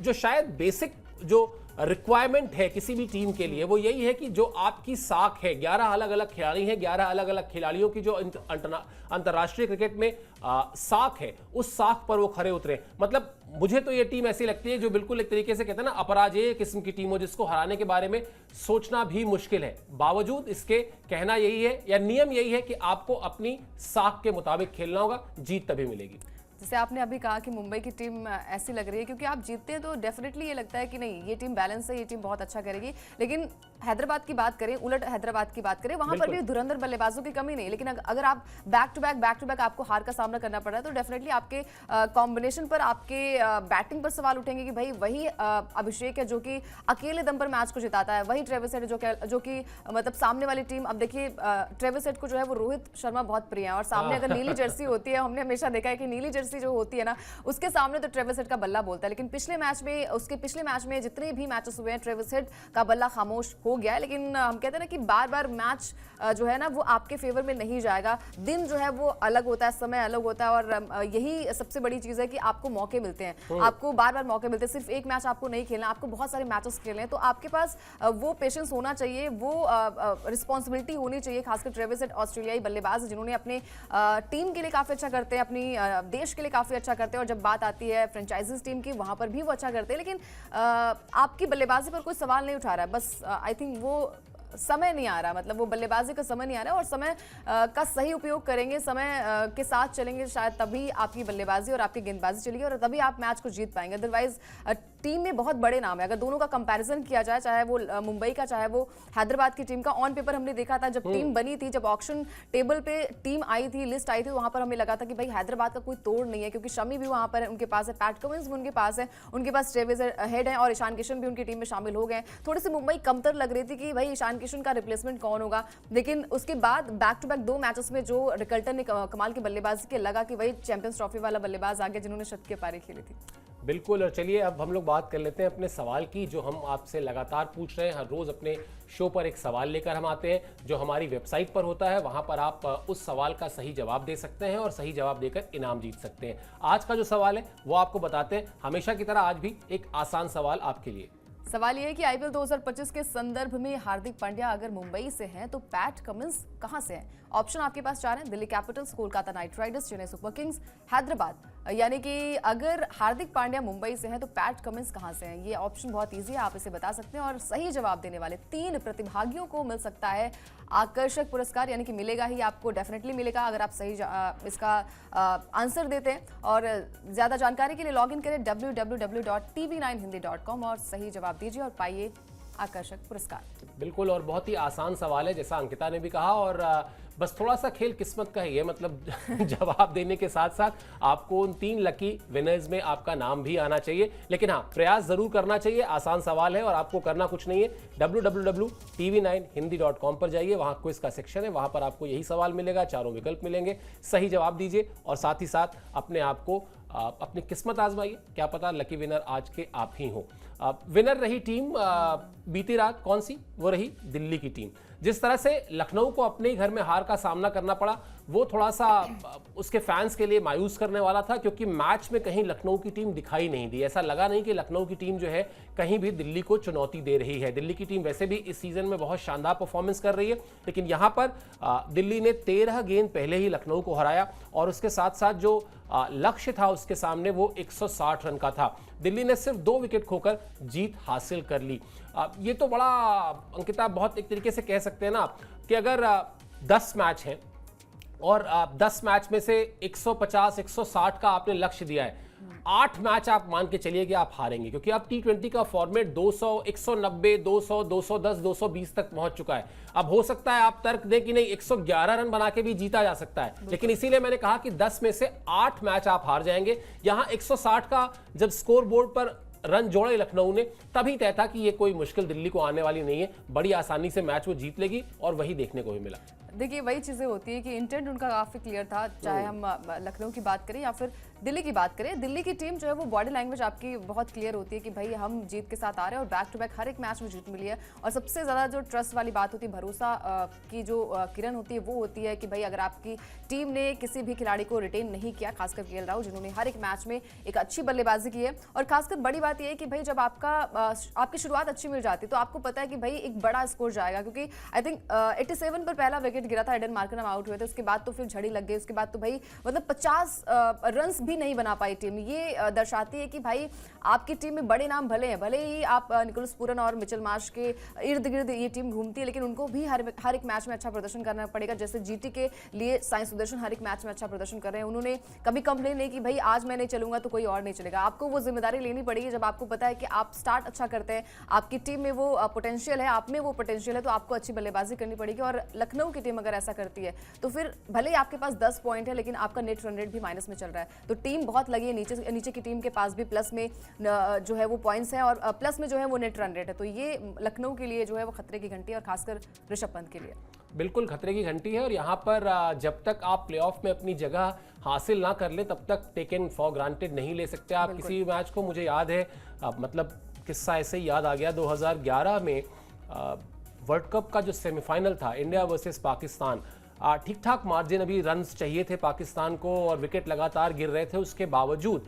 जो शायद बेसिक जो रिक्वायरमेंट है किसी भी टीम के लिए वो यही है कि जो आपकी साख है, 11 अलग अलग खिलाड़ी हैं, 11 अलग अलग खिलाड़ियों की जो अंतर्राष्ट्रीय क्रिकेट में साख है, उस साख पर वो खरे उतरे। मतलब मुझे तो ये टीम ऐसी लगती है जो बिल्कुल एक तरीके से कहते हैं ना अपराजेय किस्म की टीम हो, जिसको हराने के बारे में सोचना भी मुश्किल है। बावजूद इसके कहना यही है या नियम यही है कि आपको अपनी साख के मुताबिक खेलना होगा, जीत तभी मिलेगी। जैसे आपने अभी कहा कि मुंबई की टीम ऐसी लग रही है क्योंकि आप जीतते हैं तो डेफिनेटली ये लगता है कि नहीं ये टीम बैलेंस है, ये टीम बहुत अच्छा करेगी। लेकिन हैदराबाद की बात करें, उलट हैदराबाद की बात करें, वहां पर भी धुरंधर बल्लेबाजों की कमी नहीं, लेकिन अगर आप बैक टू बैक आपको हार का सामना करना पड़ रहा है तो डेफिनेटली आपके कॉम्बिनेशन पर, आपके बैटिंग पर सवाल उठेंगे कि भाई वही अभिषेक है जो कि अकेले दम पर मैच को जिताता है, वही ट्रेविस हेड जो कि मतलब सामने वाली टीम, अब देखिए ट्रेविस हेड को जो है वो रोहित शर्मा बहुत प्रिय है, और सामने अगर नीली जर्सी होती है, हमने हमेशा देखा है कि नीली जर्सी जो होती है ना उसके सामने तो ट्रेविस हेड का बल्ला बोलता है। लेकिन पिछले मैच में जितने भी मैचेस हुए हैं ट्रेविस हेड का बल्ला खामोश हो गया है। लेकिन हम कहते हैं ना कि बार बार मैच जो है ना वो आपके फेवर में नहीं जाएगा, दिन जो है वो अलग होता है, समय अलग होता है, और यही सबसे बड़ी चीज है कि आपको मौके मिलते हैं, आपको बार बार मौके मिलते हैं। सिर्फ एक मैच आपको नहीं खेलना, आपको बहुत सारे मैचेस खेलने हैं, तो आपके पास वो पेशेंस होना चाहिए, वो रिस्पॉन्सिबिलिटी होनी चाहिए। खासकर ट्रेविस हेड ऑस्ट्रेलियाई बल्लेबाज जिन्होंने अपने टीम के लिए काफी अच्छा करते हैं, अपनी देश के लिए काफी अच्छा करते हैं, और जब बात आती है फ्रेंचाइजीज टीम की वहां पर भी वो अच्छा करते हैं। लेकिन आपकी बल्लेबाजी पर कोई सवाल नहीं उठा रहा है, बस आई थिंक वो समय नहीं आ रहा, मतलब वो बल्लेबाजी का समय नहीं आ रहा, और समय का सही उपयोग करेंगे, समय के साथ चलेंगे, शायद तभी आपकी बल्लेबाजी और आपकी गेंदबाजी चलेगी और तभी आप मैच को जीत पाएंगे। अदरवाइज टीम में बहुत बड़े नाम है। अगर दोनों का कंपैरिजन किया जाए, चाहे वो मुंबई का चाहे वो हैदराबाद की टीम का, ऑन पेपर हमने देखा था जब टीम बनी थी, जब ऑक्शन टेबल पे टीम आई थी, लिस्ट आई थी, वहां पर हमें लगा था कि भाई हैदराबाद का कोई तोड़ नहीं है, क्योंकि शमी भी वहां पर है, उनके पास है, पैट कमिंस भी उनके पास है, उनके पास ट्रेविस हेड है और ईशान किशन भी उनकी टीम में शामिल हो गए। थोड़ी सी मुंबई कमतर लग रही थी कि भाई ईशान किशन का रिप्लेसमेंट कौन होगा, लेकिन उसके बाद बैक टू बैक 2 मैचेस में जो रिकल्टन ने कमाल की बल्लेबाजी के लगा कि वही चैंपियंस ट्रॉफी वाला बल्लेबाज आ गया जिन्होंने शतकीय पारी खेली थी। बिल्कुल। और चलिए अब हम लोग बात कर लेते हैं अपने सवाल की, जो हम आपसे लगातार पूछ रहे हैं। हर रोज अपने शो पर एक सवाल लेकर हम आते हैं जो हमारी वेबसाइट पर होता है, वहां पर आप उस सवाल का सही जवाब दे सकते हैं और सही जवाब देकर इनाम जीत सकते हैं। आज का जो सवाल है वो आपको बताते हैं। हमेशा की तरह आज भी एक आसान सवाल आपके लिए। सवाल ये है कि आईपीएल 2025 के संदर्भ में हार्दिक पांड्या अगर मुंबई से हैं तो पैट कमिंस कहां से हैं? ऑप्शन आपके पास 4 हैं, Delhi Capitals, Kolkata night Riders, Chennai super Kings, Hyderabad. यानी कि अगर हार्दिक पांड्या मुंबई से हैं तो पैट कमिंस कहां से हैं? ये ऑप्शन बहुत इजी है, आप इसे बता सकते हैं और सही जवाब देने वाले 3 प्रतिभागियों को मिल सकता है आकर्षक पुरस्कार, यानी कि मिलेगा ही, आपको डेफिनेटली मिलेगा अगर आप सही इसका आंसर देते हैं। और ज्यादा जानकारी के लिए लॉग इन करें www.tv9hindi.com और सही जवाब दीजिए और पाइए आकर्षक पुरस्कार। बिल्कुल, और बहुत ही आसान सवाल है जैसा अंकिता ने भी कहा, और बस थोड़ा सा खेल किस्मत का ही है। मतलब जवाब देने के साथ साथ आपको उन 3 लकी विनर्स में आपका नाम भी आना चाहिए, लेकिन हाँ, प्रयास जरूर करना चाहिए। आसान सवाल है और आपको करना कुछ नहीं है। www.tv9hindi.com पर जाइए, वहां क्विज का सेक्शन है, वहां पर आपको यही सवाल मिलेगा, 4 विकल्प मिलेंगे। सही जवाब दीजिए और साथ ही साथ अपने आप को अपनी किस्मत आजमाइए, क्या पता लकी विनर आज के आप ही हो। विनर रही टीम बीती रात, कौन सी? वो रही दिल्ली की टीम। जिस तरह से लखनऊ को अपने ही घर में हार का सामना करना पड़ा, वो थोड़ा सा उसके फैंस के लिए मायूस करने वाला था, क्योंकि मैच में कहीं लखनऊ की टीम दिखाई नहीं दी। ऐसा लगा नहीं कि लखनऊ की टीम जो है कहीं भी दिल्ली को चुनौती दे रही है। दिल्ली की टीम वैसे भी इस सीजन में बहुत शानदार परफॉर्मेंस कर रही है, लेकिन यहां पर दिल्ली ने 13 गेंद पहले ही लखनऊ को हराया और उसके साथ साथ जो लक्ष्य था उसके सामने वो 160 रन का था। दिल्ली ने सिर्फ 2 विकेट खोकर जीत हासिल कर ली। ये तो बड़ा अंकिता, बहुत एक तरीके से कह सकते हैं ना कि अगर 10 मैच हैं और 10 मैच में से 150 160 का आपने लक्ष्य दिया है, 8 मैच आप मान के चलिए कि आप हारेंगे, क्योंकि अब T20 का फॉर्मेट 200, 190, 200, 210, 220 तक पहुंच चुका है। अब हो सकता है आप तर्क दें कि नहीं 111 रन बना के भी जीता जा सकता है, लेकिन इसीलिए मैंने कहा कि 10 में से 8 मैच आप हार जाएंगे। यहां 160 का जब स्कोर बोर्ड पर रन जोड़े लखनऊ ने, तभी तय था कि ये कोई मुश्किल दिल्ली को आने वाली नहीं है, बड़ी आसानी से मैच वो जीत लेगी, और वही देखने को भी मिला। देखिए वही चीज़ें होती है कि इंटेंट उनका काफ़ी क्लियर था, चाहे हम लखनऊ की बात करें या फिर दिल्ली की बात करें। दिल्ली की टीम जो है वो बॉडी लैंग्वेज आपकी बहुत क्लियर होती है कि भाई हम जीत के साथ आ रहे हैं और बैक टू बैक हर एक मैच में जीत मिली है। और सबसे ज़्यादा जो ट्रस्ट वाली बात होती है, भरोसा की जो किरण होती है, वो होती है कि भाई अगर आपकी टीम ने किसी भी खिलाड़ी को रिटेन नहीं किया, खासकर केएल राहुल जिन्होंने हर एक मैच में एक अच्छी बल्लेबाजी की है, और खासकर बड़ी बात यह है कि भाई जब आपकी शुरुआत अच्छी मिल जाती है तो आपको पता है कि भाई एक बड़ा स्कोर जाएगा, क्योंकि आई थिंक 87 पर पहला विकेट गिरा था, एडन मार्करम आउट हुए थे, उसके बाद तो फिर झड़ी लग गई, उसके बाद तो भाई मतलब 50 रन भी नहीं बना पाई टीम। ये दर्शाती है कि भाई आपकी टीम में बड़े नाम भले हैं, भले ही आप निकोलस पूरन और मिचेल मार्श के इर्द गिर्द ये टीम घूमती है, लेकिन उनको भी हर एक मैच में अच्छा प्रदर्शन करना पड़ेगा। जैसे जीटी के लिए साई सुदर्शन हर एक मैच में अच्छा प्रदर्शन कर रहे हैं, उन्होंने कभी कंप्लेन नहीं कि भाई आज मैं नहीं चलूंगा तो कोई और नहीं चलेगा। आपको वो जिम्मेदारी लेनी पड़ेगी जब आपको पता है कि आप स्टार्ट अच्छा करते हैं, आपकी टीम में वो पोटेंशियल है, आप में वो पोटेंशियल है, तो आपको अच्छी बल्लेबाजी करनी पड़ेगी। और लखनऊ की टीम अगर ऐसा करती है तो फिर भले ही आपके पास 10 पॉइंट है, लेकिन आपका नेट रन रेट भी माइनस में चल रहा है, तो टीम बहुत लगी है। नीचे की टीम के पास भी प्लस में जो है वो पॉइंट्स हैं और प्लस में जो है वो नेट रन रेट है, तो ये लखनऊ के लिए जो है वो खतरे की घंटी है, और खासकर ऋषभ पंत के लिए बिल्कुल खतरे की घंटी है। और यहाँ पर जब तक आप प्लेऑफ में अपनी जगह हासिल ना कर ले, तब तक टेकन फॉर ग्रांटेड नहीं ले सकते आप किसी मैच को। मुझे याद है, मतलब किस्सा ऐसे ही याद आ गया, 2011 में वर्ल्ड कप का जो सेमीफाइनल था, इंडिया वर्सेस पाकिस्तान, ठीक ठाक मार्जिन, अभी रन्स चाहिए थे पाकिस्तान को और विकेट लगातार गिर रहे थे, उसके बावजूद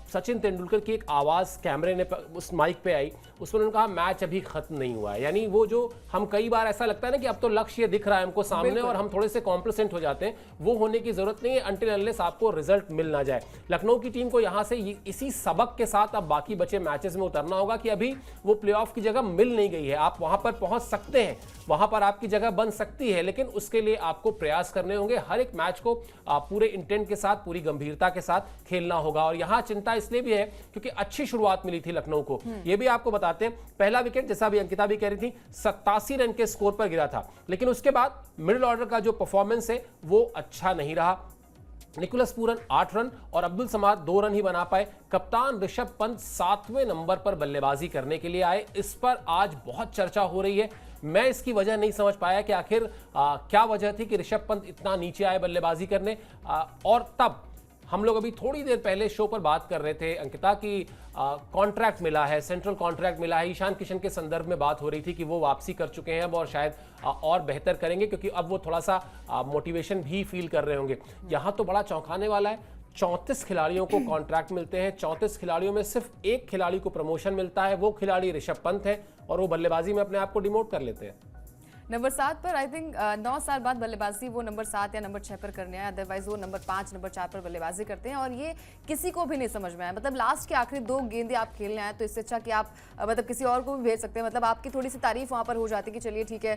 सचिन तेंदुलकर की एक आवाज़ कैमरे ने उस माइक पे आई, उसमें उन्होंने कहा मैच अभी खत्म नहीं हुआ है। यानी वो जो हम कई बार ऐसा लगता है ना कि अब तो लक्ष्य दिख रहा है हमको सामने और हम थोड़े से कॉम्प्लेसेंट हो जाते हैं, वो होने की जरूरत नहीं है अनटिल अनलेस आपको रिजल्ट मिल ना जाए। लखनऊ की टीम को यहाँ से इसी सबक के साथ अब बाकी बचे मैचेस में उतरना होगा कि अभी वो प्लेऑफ की जगह मिल नहीं गई है, आप वहां पर पहुंच सकते हैं, वहां पर आपकी जगह बन सकती है, लेकिन उसके लिए आपको प्रयास करने होंगे। हर एक मैच को पूरे इंटेंट के साथ, पूरी गंभीरता के साथ खेलना होगा। और यहाँ यहाँ चिंता इसलिए भी है क्योंकि अच्छी शुरुआत मिली थी लखनऊ को। ये भी आपको बताते हैं, पहला विकेट जैसा भी अंकिता भी कह रही थी 87 रन के स्कोर पर गिरा था, लेकिन उसके बाद मिडिल ऑर्डर का जो परफॉर्मेंस है वो अच्छा नहीं रहा। निकोलस पूरन 8 रन और अब्दुल समाद 2 रन ही बना पाए। कप्तान ऋषभ पंत 7वें नंबर पर बल्लेबाजी करने के लिए आए, इस पर आज बहुत चर्चा हो रही है। मैं इसकी वजह नहीं समझ पाया कि आखिर क्या वजह थी कि ऋषभ पंत इतना नीचे आए बल्लेबाजी करने। और तब हम लोग अभी थोड़ी देर पहले शो पर बात कर रहे थे अंकिता की कॉन्ट्रैक्ट मिला है, सेंट्रल कॉन्ट्रैक्ट मिला है। ईशान किशन के संदर्भ में बात हो रही थी कि वो वापसी कर चुके हैं अब और शायद और बेहतर करेंगे क्योंकि अब वो थोड़ा सा मोटिवेशन भी फील कर रहे होंगे। यहाँ तो बड़ा चौंकाने वाला है, 34 खिलाड़ियों को कॉन्ट्रैक्ट मिलते हैं, 34 खिलाड़ियों में सिर्फ एक खिलाड़ी को प्रमोशन मिलता है, वो खिलाड़ी ऋषभ पंत है और वो बल्लेबाजी में अपने आप को डिमोट कर लेते हैं। नंबर 7 पर आई थिंक 9 साल बाद बल्लेबाजी वो नंबर 7 या नंबर 6 पर करने आए, अदरवाइज वो नंबर 5 नंबर 4 पर बल्लेबाजी करते हैं और ये किसी को भी नहीं समझ में आया। मतलब लास्ट के आखिरी 2 गेंदें आप खेलने आए तो इससे अच्छा कि आप मतलब किसी और को भी भेज सकते हैं। मतलब आपकी थोड़ी सी तारीफ वहाँ पर हो जाती कि चलिए ठीक है,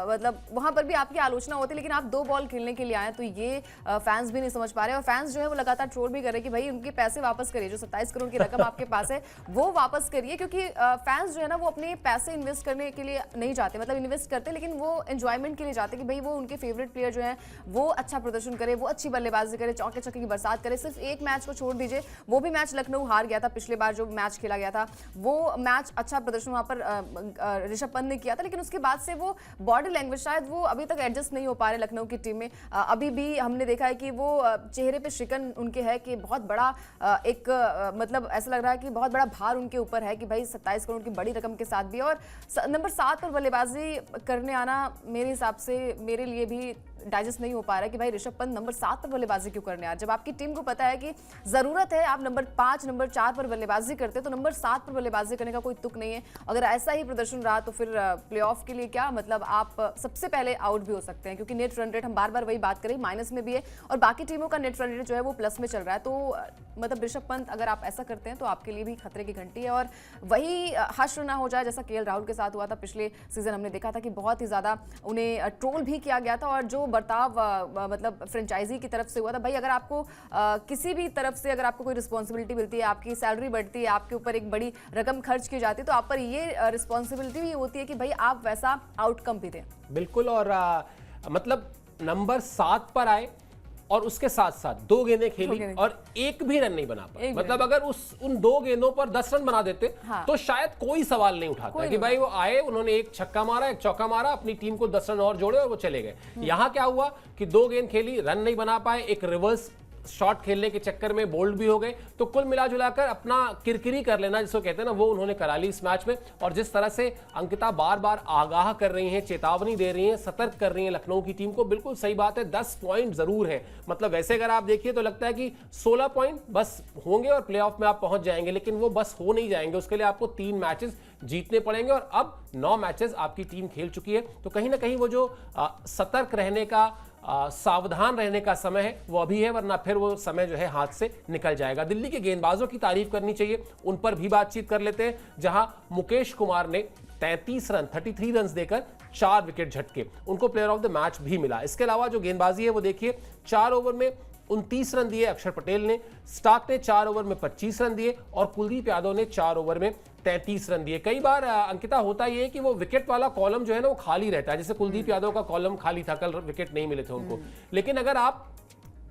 मतलब वहाँ पर भी आपकी आलोचना होती, लेकिन आप 2 बॉल खेलने के लिए आए तो ये फैंस भी नहीं समझ पा रहे और फैंस जो है वो लगातार ट्रोल भी कर रहे हैं कि भाई उनके पैसे वापस करिए, जो 27 करोड़ की रकम आपके पास है वो वापस करिए, क्योंकि फैंस जो है ना वो अपने पैसे इन्वेस्ट करने के लिए नहीं जाते, मतलब इन्वेस्ट करते लेकिन वो एंजॉयमेंट के लिए जाते कि भाई वो उनके फेवरेट प्लेयर जो है वो अच्छा प्रदर्शन करे, वो अच्छी बल्लेबाजी करे, चौके छक्के की बरसात करे। सिर्फ एक मैच को छोड़ दीजिए, वो भी मैच लखनऊ हार गया था, पिछले बार जो मैच खेला गया था वो मैच अच्छा प्रदर्शन वहां पर ऋषभ पंत ने किया था, लेकिन उसके बाद से वो बॉडी लैंग्वेज शायद वो अभी तक एडजस्ट नहीं हो पा रहे लखनऊ की टीम में। अभी भी हमने देखा है कि वो चेहरे पे शिकन उनके है कि बहुत बड़ा एक मतलब ऐसा लग रहा है कि बहुत बड़ा भार उनके ऊपर है कि भाई 27 करोड़ की बड़ी रकम के साथ भी और नंबर 7 पर बल्लेबाजी करने आना मेरे हिसाब से मेरे लिए भी डाइजेस्ट नहीं हो पा रहा है कि भाई ऋषभ पंत नंबर 7 पर बल्लेबाजी क्यों करने आए, जब आपकी टीम को पता है कि जरूरत है आप नंबर 5 नंबर 4 पर बल्लेबाजी करते तो नंबर 7 पर बल्लेबाजी करने का कोई तुक नहीं है। अगर ऐसा ही प्रदर्शन रहा तो फिर प्लेऑफ के लिए क्या मतलब आप सबसे पहले आउट भी हो सकते हैं, क्योंकि नेट रन रेट हम बार बार वही बात करें माइनस में भी है और बाकी टीमों का नेट रन रेट जो है वो प्लस में चल रहा है। तो मतलब ऋषभ पंत अगर आप ऐसा करते हैं तो आपके लिए भी खतरे की घंटी है और वही हश्र ना हो जाए जैसा केएल राहुल के साथ हुआ था पिछले सीजन। हमने देखा था कि बहुत ही ज्यादा उन्हें ट्रोल भी किया गया था और जो बर्ताव मतलब फ्रेंचाइजी की तरफ से हुआ था, भाई अगर आपको किसी भी तरफ से अगर आपको कोई रिस्पॉन्सिबिलिटी मिलती है, आपकी सैलरी बढ़ती है, आपके ऊपर एक बड़ी रकम खर्च की जाती है तो आप पर ये रिस्पॉन्सिबिलिटी भी होती है कि भाई आप वैसा आउटकम भी दें। बिल्कुल। और मतलब नंबर 7 पर आए और उसके साथ साथ 2 गेंदें खेली और एक भी रन नहीं बना पाए। मतलब अगर उन 2 गेंदों पर 10 रन बना देते तो शायद कोई सवाल नहीं उठाता कि भाई वो आए, उन्होंने एक छक्का मारा, एक चौका मारा, अपनी टीम को 10 रन और जोड़े और वो चले गए। यहाँ क्या हुआ कि 2 गेंद खेली, रन नहीं बना पाए, एक रिवर्स शॉट खेलने के चक्कर में बोल्ड भी हो गए। तो कुल मिला जुलाकर अपना किरकिरी कर लेना जिसको कहते हैं ना, वो उन्होंने करा ली इस मैच में। और जिस तरह से अंकिता बार बार आगाह कर रही हैं, चेतावनी दे रही हैं, सतर्क कर रही हैं लखनऊ की टीम को, बिल्कुल सही बात है। 10 पॉइंट जरूर है, मतलब वैसे अगर आप देखिए तो लगता है कि 16 पॉइंट बस होंगे और प्लेऑफ में आप पहुंच जाएंगे, लेकिन वो बस हो नहीं जाएंगे। उसके लिए आपको 3 मैचेस जीतने पड़ेंगे और अब 9 मैचेस आपकी टीम खेल चुकी है। तो कहीं ना कहीं वो जो सतर्क रहने का, सावधान रहने का समय है वो अभी है, वरना फिर वो समय जो है हाथ से निकल जाएगा। दिल्ली के गेंदबाजों की तारीफ करनी चाहिए, उन पर भी बातचीत कर लेते हैं, जहां मुकेश कुमार ने 33 रन देकर 4 विकेट झटके, उनको प्लेयर ऑफ द मैच भी मिला। इसके अलावा जो गेंदबाजी है वो देखिए, 4 ओवर में 29 रन दिए अक्षर पटेल ने, स्टार्क ने 4 ओवर में 25 रन दिए और कुलदीप यादव ने 4 ओवर में 33 रन दिए। कई बार अंकिता होता ये है कि वो विकेट वाला कॉलम जो है ना वो खाली रहता है, जैसे कुलदीप यादव का कॉलम खाली था, कल विकेट नहीं मिले थे उनको। लेकिन अगर आप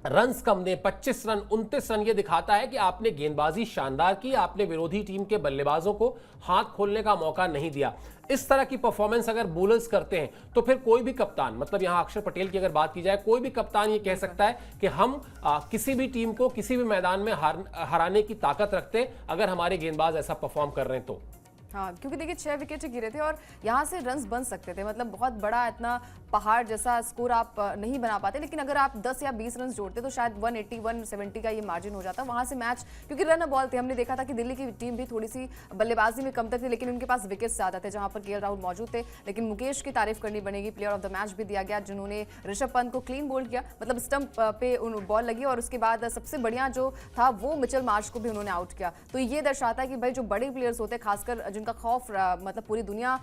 रन्स कम दें, 25 रन 29 रन, ये दिखाता है कि आपने गेंदबाजी शानदार की, आपने विरोधी टीम के बल्लेबाजों को हाथ खोलने का मौका नहीं दिया। इस तरह की परफॉर्मेंस अगर बॉलर्स करते हैं तो फिर कोई भी कप्तान, मतलब यहां अक्षर पटेल की अगर बात की जाए, कोई भी कप्तान ये कह सकता है कि हम किसी भी टीम को किसी भी मैदान में हराने की ताकत रखते हैं अगर हमारे गेंदबाज ऐसा परफॉर्म कर रहे हैं तो। हाँ, क्योंकि देखिए 6 विकेट गिरे थे और यहाँ से रन्स बन सकते थे, मतलब बहुत बड़ा इतना पहाड़ जैसा स्कोर आप नहीं बना पाते, लेकिन अगर आप 10 या 20 रन जोड़ते तो शायद 180 170 का ये मार्जिन हो जाता। वहाँ से मैच, क्योंकि रन बॉल थे, हमने देखा था कि दिल्ली की टीम भी थोड़ी सी बल्लेबाजी में कमतर थी, लेकिन उनके पास विकेट ज़्यादा थे जहाँ पर केएल राहुल मौजूद थे। लेकिन मुकेश की तारीफ करनी बनेगी, प्लेयर ऑफ द मैच भी दिया गया, जिन्होंने ऋषभ पंत को क्लीन बोल्ड किया, मतलब स्टंप पे बॉल लगी और उसके बाद सबसे बढ़िया जो था वो मिचेल मार्श को भी उन्होंने आउट किया। तो ये दर्शाता है कि भाई जो बड़े प्लेयर्स होते हैं, खासकर जिनका खौफ मतलब पूरी दुनिया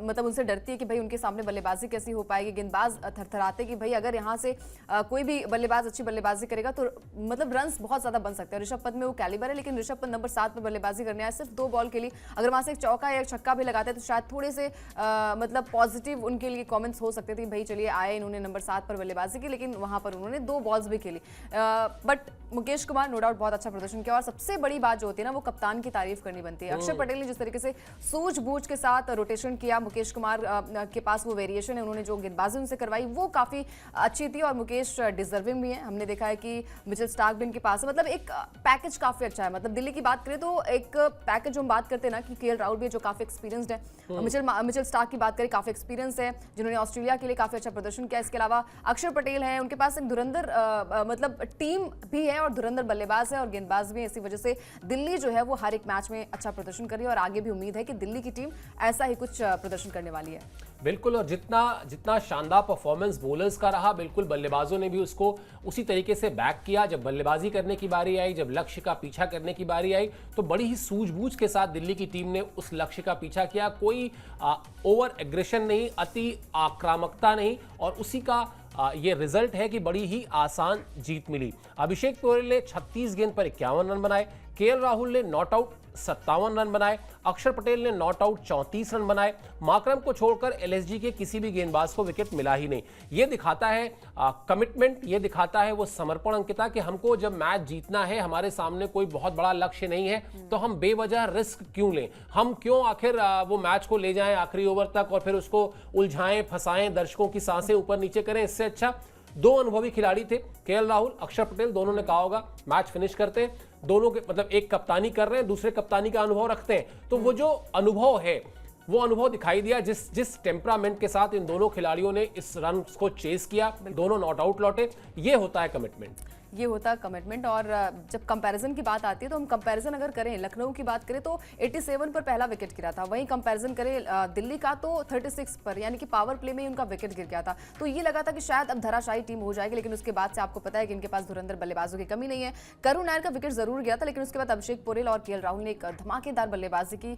मतलब उनसे डरती है कि भाई उनके सामने बल्लेबाजी कैसी हो पाएगी। गेंदबाज थरथराते कि भाई अगर यहाँ से कोई भी बल्लेबाज अच्छी बल्लेबाजी करेगा तो मतलब रन्स बहुत ज्यादा बन सकते हैं। ऋषभ पंत में वो कैलिबर है, लेकिन ऋषभ पंत नंबर 7 पर बल्लेबाजी करने आए सिर्फ 2 बॉल के लिए। अगर वहां से एक चौका या एक छक्का भी लगाते तो शायद थोड़े से मतलब पॉजिटिव उनके लिए कमेंट्स हो सकते थे, भाई चलिए आए इन्होंने नंबर 7 पर बल्लेबाजी की, लेकिन वहां पर उन्होंने 2 बॉल्स भी खेली। But Mukesh Kumar no doubt बहुत अच्छा प्रदर्शन किया, और सबसे बड़ी बात जो होती है ना वो कप्तान की तारीफ करनी बनती है। अक्षर पटेल ने जिस तरीके से सूझबूझ के साथ रोटेशन किया, मुकेश कुमार के पास वो वेरिएशन है, उन्होंने जो गेंदबाजी उनसे करवाई वो काफी अच्छी थी, और मुकेश डिजर्विंग भी है। हमने देखा है कि मिचेल स्टार्क भी इनके पास है, मतलब एक पैकेज काफी अच्छा है। मतलब दिल्ली की बात करें तो एक पैकेज हम बात करते हैं ना कि केएल राहुल भी जो काफी एक्सपीरियंस्ड है, मिचेल स्टार्क की बात करें काफी एक्सपीरियंस है, जिन्होंने ऑस्ट्रेलिया के लिए काफी अच्छा प्रदर्शन किया। इसके अलावा अक्षर पटेल है, उनके पास एक धुरंधर मतलब टीम भी है और धुरंधर बल्लेबाज है और गेंदबाज भी है। इसी वजह से दिल्ली जो है वो हर एक मैच में अच्छा प्रदर्शन कर रही है, और आगे भी उम्मीद है कि दिल्ली की टीम ऐसा ही कुछ प्रदर्शन करने वाली है। बिल्कुल, और जितना शानदार परफॉर्मेंस बॉलर्स का रहा, बिल्कुल बल्लेबाजों ने भी उसको उसी तरीके से बैक किया। जब बल्लेबाजी करने की बारी आई, जब लक्ष्य का पीछा करने की बारी आई, तो बड़ी ही सूझबूझ के साथ दिल्ली की टीम ने उस लक्ष्य का पीछा किया। कोई ओवर एग्रेशन नहीं, अति आक्रामकता नहीं, और उसी का ये रिजल्ट है कि बड़ी ही आसान जीत मिली। अभिषेक पोरेल ने 36 गेंद पर 51 रन बनाए, केएल राहुल ने नॉट आउट 57 रन बनाए, अक्षर पटेल ने नॉट आउट 34 रन बनाए। माकरम को छोड़कर एलएसजी के किसी भी गेंदबाज को विकेट मिला ही नहीं। ये दिखाता है कमिटमेंट, ये दिखाता है वो समर्पण अंकिता कि हमको जब मैच जीतना है, हमारे सामने कोई बहुत बड़ा लक्ष्य नहीं है, तो हम बेवजह रिस्क क्यों लें, हम क्यों आखिर वो मैच को ले जाएं आखिरी ओवर तक और फिर उसको उलझाएं फंसाएं, दर्शकों की सांसें ऊपर नीचे करें। इससे अच्छा 2 अनुभवी खिलाड़ी थे, केएल राहुल, अक्षर पटेल, दोनों ने कहा होगा मैच फिनिश करते हैं, दोनों के मतलब एक कप्तानी कर रहे हैं, दूसरे कप्तानी का अनुभव रखते हैं, तो वो जो अनुभव है वो अनुभव दिखाई दिया। जिस टेम्परामेंट के साथ इन दोनों खिलाड़ियों ने इस रन को चेस किया, दोनों नॉट आउट लौटे, ये होता है कमिटमेंट। ये होता है कमिटमेंट। और जब कंपैरिजन की बात आती है तो हम कंपैरिजन अगर करें, लखनऊ की बात करें तो 87 पर पहला विकेट गिरा था, वहीं कंपैरिजन करें दिल्ली का तो 36 पर, यानी कि पावर प्ले में ही उनका विकेट गिर गया था। तो ये लगा था कि शायद अब धराशायी टीम हो जाएगी, लेकिन उसके बाद से आपको पता है कि इनके पास धुरंधर बल्लेबाजों की कमी नहीं है। करुण नायर का विकेट जरूर गया था, लेकिन उसके बाद अभिषेक पोरेल और केएल राहुल ने एक धमाकेदार बल्लेबाजी की,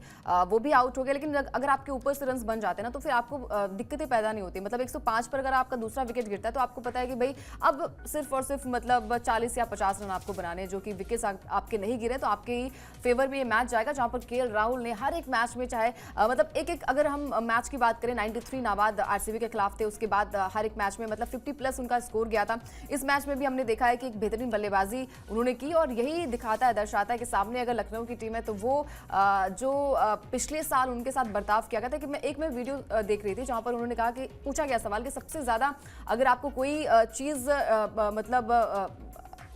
वो भी आउट हो गया। लेकिन अगर आपके ऊपर से रन बन जाते हैं ना तो फिर आपको दिक्कतें पैदा नहीं होती। मतलब 105 पर अगर आपका दूसरा विकेट गिरता है तो आपको पता है कि भाई अब सिर्फ और सिर्फ मतलब 40 या 50 रन आपको बनाने, जो कि विकेट्स आपके नहीं गिरे तो आपके ही फेवर में ये मैच जाएगा, जहां पर केएल राहुल ने हर एक मैच में चाहे मतलब एक अगर हम मैच की बात करें 93 नाबाद आरसीबी के खिलाफ थे, उसके बाद हर एक मैच में मतलब 50+ उनका स्कोर गया था। इस मैच में भी हमने देखा है कि एक बेहतरीन बल्लेबाजी उन्होंने की, और यही दिखाता है, दर्शाता है कि सामने अगर लखनऊ की टीम है तो वो जो पिछले साल उनके साथ बर्ताव किया गया था। कि मैं वीडियो देख रही थी जहां पर उन्होंने कहा कि पूछा गया सवाल कि सबसे ज्यादा अगर आपको कोई चीज मतलब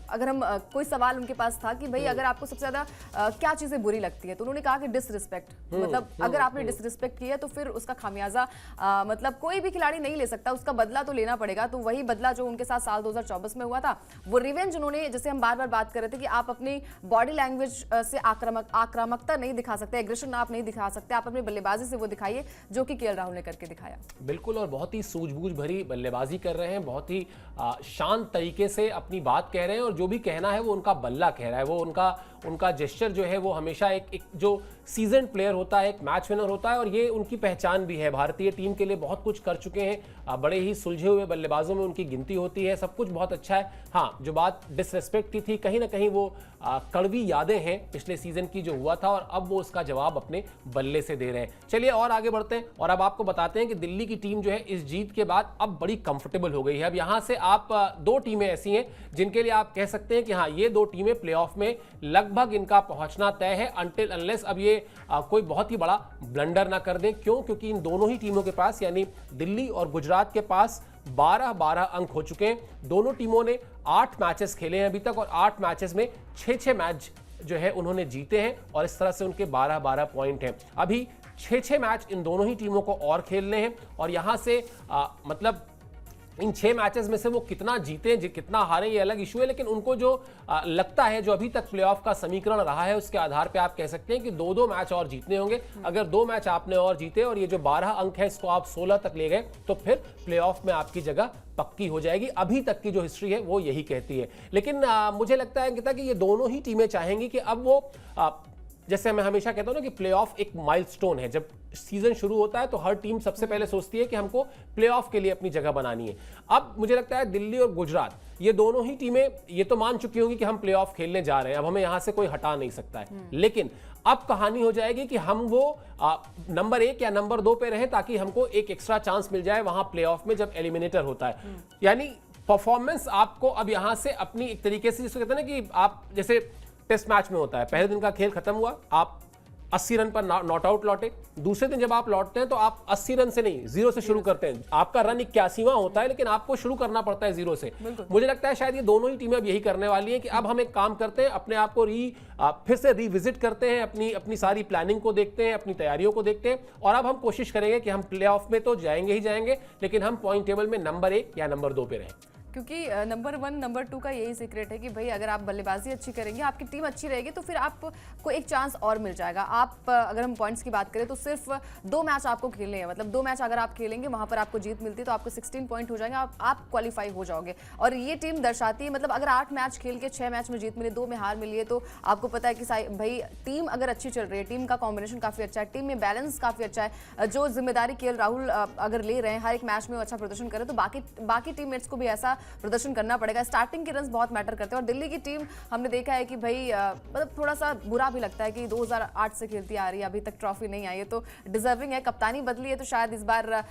अगर हम कोई सवाल उनके पास था कि भाई अगर आपको सबसे ज्यादा क्या चीजें बुरी लगती है, तो उन्होंने कहा कि डिसरिस्पेक्ट। मतलब अगर आपने डिसरिस्पेक्ट की है तो फिर उसका खामियाजा मतलब कोई भी खिलाड़ी नहीं ले सकता, उसका बदला तो लेना पड़ेगा। तो वही बदला जो उनके साथ साल 2024 में हुआ था, वो रिवेंज उन्होंने, जैसे हम बार बार बात कर रहे थे कि आप अपनी बॉडी लैंग्वेज से आक्रामकता नहीं दिखा सकते, एग्रेशन आप नहीं दिखा सकते, आप अपनी बल्लेबाजी से वो दिखाइए, जो कि केएल राहुल ने करके दिखाया। बिल्कुल, और बहुत ही सूझबूझ भरी बल्लेबाजी कर रहे हैं, बहुत ही शांत तरीके से अपनी बात कह रहे हैं, और जो भी कहना है वो उनका बल्ला कह रहा है, वो उनका जेस्चर जो है वो हमेशा एक जो सीजन प्लेयर होता है, एक मैच विनर होता है, और ये उनकी पहचान भी है। भारतीय टीम के लिए बहुत कुछ कर चुके हैं, बड़े ही सुलझे हुए बल्लेबाजों में उनकी गिनती होती है, सब कुछ बहुत अच्छा है। हाँ, जो बात डिसरेस्पेक्ट की थी, कहीं ना कहीं वो कड़वी यादें हैं पिछले सीजन की जो हुआ था, और अब वो उसका जवाब अपने बल्ले से दे रहे हैं। चलिए और आगे बढ़ते हैं और अब आपको बताते हैं कि दिल्ली की टीम जो है इस जीत के बाद अब बड़ी कंफर्टेबल हो गई है। अब यहां से आप 2 टीमें ऐसी हैं जिनके लिए आप कह सकते हैं कि हाँ, ये 2 टीमें प्लेऑफ में लगभग इनका पहुंचना तय है, अनटिल अनलेस अब ये कोई बहुत ही बड़ा ब्लंडर ना कर दें। क्यों? क्योंकि इन दोनों ही टीमों के पास, यानी दिल्ली और गुजरात के पास 12-12 अंक हो चुके हैं। दोनों टीमों ने 8 मैचेस खेले हैं अभी तक, और 8 मैचेस में 6-6 मैच जो है उन्होंने जीते हैं, और इस तरह से उनके 12-12 पॉइंट हैं। अभी 6-6 मैच इन दोनों ही टीमों को और खेलने हैं, और यहां से मतलब इन 6 मैचेस में से वो कितना जीते कितना हारे ये अलग इशू है, लेकिन उनको जो लगता है, जो अभी तक प्लेऑफ का समीकरण रहा है, उसके आधार पे आप कह सकते हैं कि 2-2 मैच और जीतने होंगे। अगर 2 मैच आपने और जीते और ये जो 12 अंक है इसको आप 16 तक ले गए, तो फिर प्लेऑफ में आपकी जगह पक्की हो जाएगी। अभी तक की जो हिस्ट्री है वो यही कहती है। लेकिन मुझे लगता है कि ये दोनों ही टीमें चाहेंगी कि अब वो जैसे मैं हमेशा कहता हूं ना कि प्लेऑफ एक माइलस्टोन है। जब सीजन शुरू होता है तो हर टीम सबसे पहले सोचती है कि हमको प्लेऑफ के लिए अपनी जगह बनानी है। अब मुझे लगता है दिल्ली और गुजरात ये दोनों ही टीमें ये तो मान चुकी होंगी कि हम प्लेऑफ खेलने जा रहे हैं, अब हमें यहां से कोई हटा नहीं सकता है। लेकिन अब कहानी हो जाएगी कि हम वो नंबर 1 या नंबर 2 पे रहें ताकि हमको एक एक्स्ट्रा चांस मिल जाए वहां प्लेऑफ में जब एलिमिनेटर होता है। यानी परफॉर्मेंस आपको अब यहां से अपनी एक तरीके से, जिसको कहते हैं ना कि आप जैसे टेस्ट मैच में होता है, पहले दिन का खेल खत्म हुआ, आप 80 रन पर नॉट आउट लौटे, दूसरे दिन जब आप लौटते हैं तो आप 80 रन से नहीं 0 से शुरू करते हैं। आपका रन 81वां होता है लेकिन आपको शुरू करना पड़ता है 0 से। मुझे लगता है शायद ये दोनों ही टीमें अब यही करने वाली हैं कि अब हम एक काम करते हैं, अपने आप को फिर से रिविजिट करते हैं, अपनी सारी प्लानिंग को देखते हैं, अपनी तैयारियों को देखते हैं और अब हम कोशिश करेंगे कि हम प्लेऑफ में तो जाएंगे ही जाएंगे लेकिन हम पॉइंट टेबल में नंबर 1 या नंबर 2 पे रहें। क्योंकि नंबर 1 नंबर 2 का यही सीक्रेट है कि भाई अगर आप बल्लेबाजी अच्छी करेंगे, आपकी टीम अच्छी रहेगी तो फिर आपको एक चांस और मिल जाएगा। आप अगर हम पॉइंट्स की बात करें तो सिर्फ 2 मैच आपको खेलने हैं, मतलब 2 मैच अगर आप खेलेंगे वहां पर आपको जीत मिलती है तो आपको 16 पॉइंट हो जाएंगे, आप क्वालिफाई हो जाओगे। और ये टीम दर्शाती है, मतलब अगर 8 मैच खेल के 6 मैच में जीत मिली, 2 में हार मिली है तो आपको पता है कि भाई टीम अगर अच्छी चल रही है, टीम का कॉम्बिनेशन काफी अच्छा है, टीम में बैलेंस काफी अच्छा है, जो जिम्मेदारी केएल राहुल अगर ले रहे हैं, हर एक मैच में वो अच्छा प्रदर्शन करें तो बाकी टीममेट्स को भी ऐसा प्रदर्शन करना पड़ेगा। स्टार्टिंग के रन्स बहुत मैटर करते हैं और दिल्ली की टीम हमने देखा है कि भाई मतलब थोड़ा सा बुरा भी लगता है कि 2008 से खेलती आ रही है, अभी तक ट्रॉफी नहीं आई है, तो डिजर्विंग है। कप्तानी बदली है तो शायद इस बार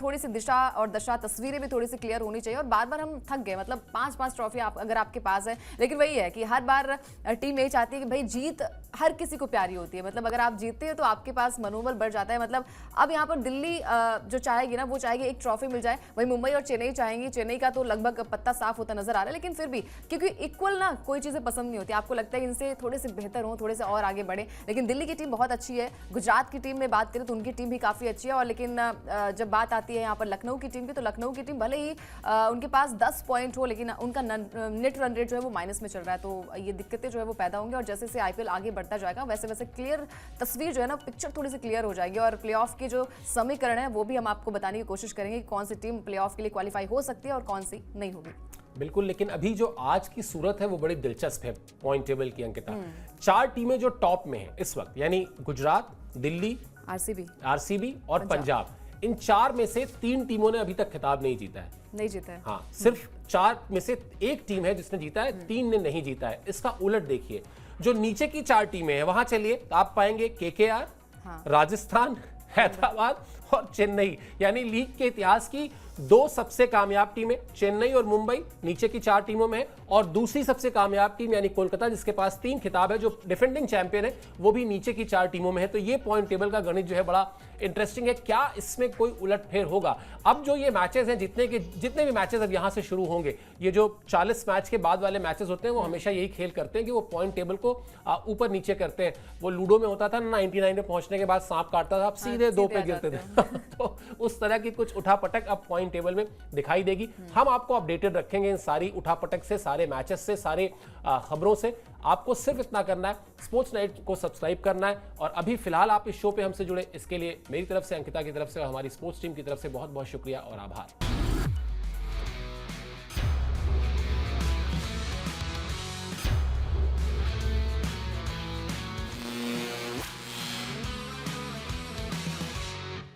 थोड़ी सी दिशा और दशा, तस्वीरें भी थोड़ी सी क्लियर होनी चाहिए। और बार बार हम थक गए, मतलब 5-5 ट्रॉफी अगर आपके पास है, लेकिन वही है कि हर बार टीम यही चाहती है कि भाई जीत हर किसी को प्यारी होती है, मतलब अगर आप जीतते हैं तो आपके पास मनोबल बढ़ जाता है। मतलब अब यहाँ पर दिल्ली जो चाहेगी ना, वो चाहेगी एक ट्रॉफी मिल जाए, वही मुंबई और चेन्नई चाहेंगी। चेन्नई का तो लगभग पत्ता साफ होता नजर आ रहा है, लेकिन फिर भी क्योंकि इक्वल ना कोई चीजें पसंद नहीं होती, आपको लगता है इनसे थोड़े से बेहतर हो, थोड़े से और आगे बढ़े, लेकिन दिल्ली की टीम बहुत अच्छी है। गुजरात की टीम में बात करें तो उनकी टीम भी काफी अच्छी है। और लेकिन जब बात आती है यहाँ पर लखनऊ की टीम की, तो लखनऊ की टीम भले ही उनके पास 10 पॉइंट हो लेकिन उनका नेट रन रेट जो है वो माइनस में चल रहा है, तो ये दिक्कतें जो है वो पैदा होंगी। और जैसे जैसे आईपीएल आगे बढ़ता जाएगा वैसे वैसे क्लियर तस्वीर जो है ना, पिक्चर थोड़ी सी क्लियर हो जाएगी और प्लेऑफ के जो समीकरण है वो भी हम आपको बताने की कोशिश करेंगे कि कौन सी टीम प्लेऑफ के लिए क्वालिफाई हो सकती है और कौन सी नहीं होगी। बिल्कुल, लेकिन अभी जो आज की सूरत है वो बड़ी दिलचस्प है पॉइंट टेबल की, अंकिता। 4 टीमें जो टॉप में हैं इस वक्त, यानी गुजरात, दिल्ली, आरसीबी और पंजाब, इन 4 में से 3 टीमों ने अभी तक खिताब नहीं जीता है। हाँ, सिर्फ 4 में से 1 टीम है जिसने जीता है, 3 ने नहीं जीता है। इसका उलट देखिए, जो नीचे की 4 टीमें हैं वहां चलिए तो आप पाएंगे केकेआर, राजस्थान, हैदराबाद और चेन्नई, यानी लीग के इतिहास की 2 सबसे कामयाब टीमें चेन्नई और मुंबई नीचे की 4 टीमों में है, और दूसरी सबसे कामयाब टीम यानी कोलकाता जिसके पास 3 खिताब है, जो डिफेंडिंग चैंपियन है, वो भी नीचे की 4 टीमों में है। तो ये पॉइंट टेबल का गणित जो है बड़ा इंटरेस्टिंग है। क्या इसमें कोई उलटफेर होगा? अब जो ये मैचेस हैं, जितने भी मैचेस अब यहां से शुरू होंगे, ये जो 40 मैच के बाद वाले मैचेस होते हैं वो हमेशा यही खेल करते हैं कि वो पॉइंट टेबल को ऊपर नीचे करते हैं। वो लूडो में होता था ना, 99 में पहुंचने के बाद सांप काटता था, आप सीधे 2 पे गिरते थे। तो उस तरह की कुछ उठापटक अब पॉइंट टेबल में दिखाई देगी। हम आपको अपडेटेड रखेंगे इन सारी उठापटक से, सारे मैचेस से, सारे खबरों से। आपको सिर्फ इतना करना है, स्पोर्ट्स नाइट को सब्सक्राइब करना है। और अभी फिलहाल आप इस शो पे हमसे जुड़े, इसके लिए मेरी तरफ से, अंकिता की तरफ से और हमारी स्पोर्ट्स टीम की तरफ से बहुत बहुत शुक्रिया और आभार।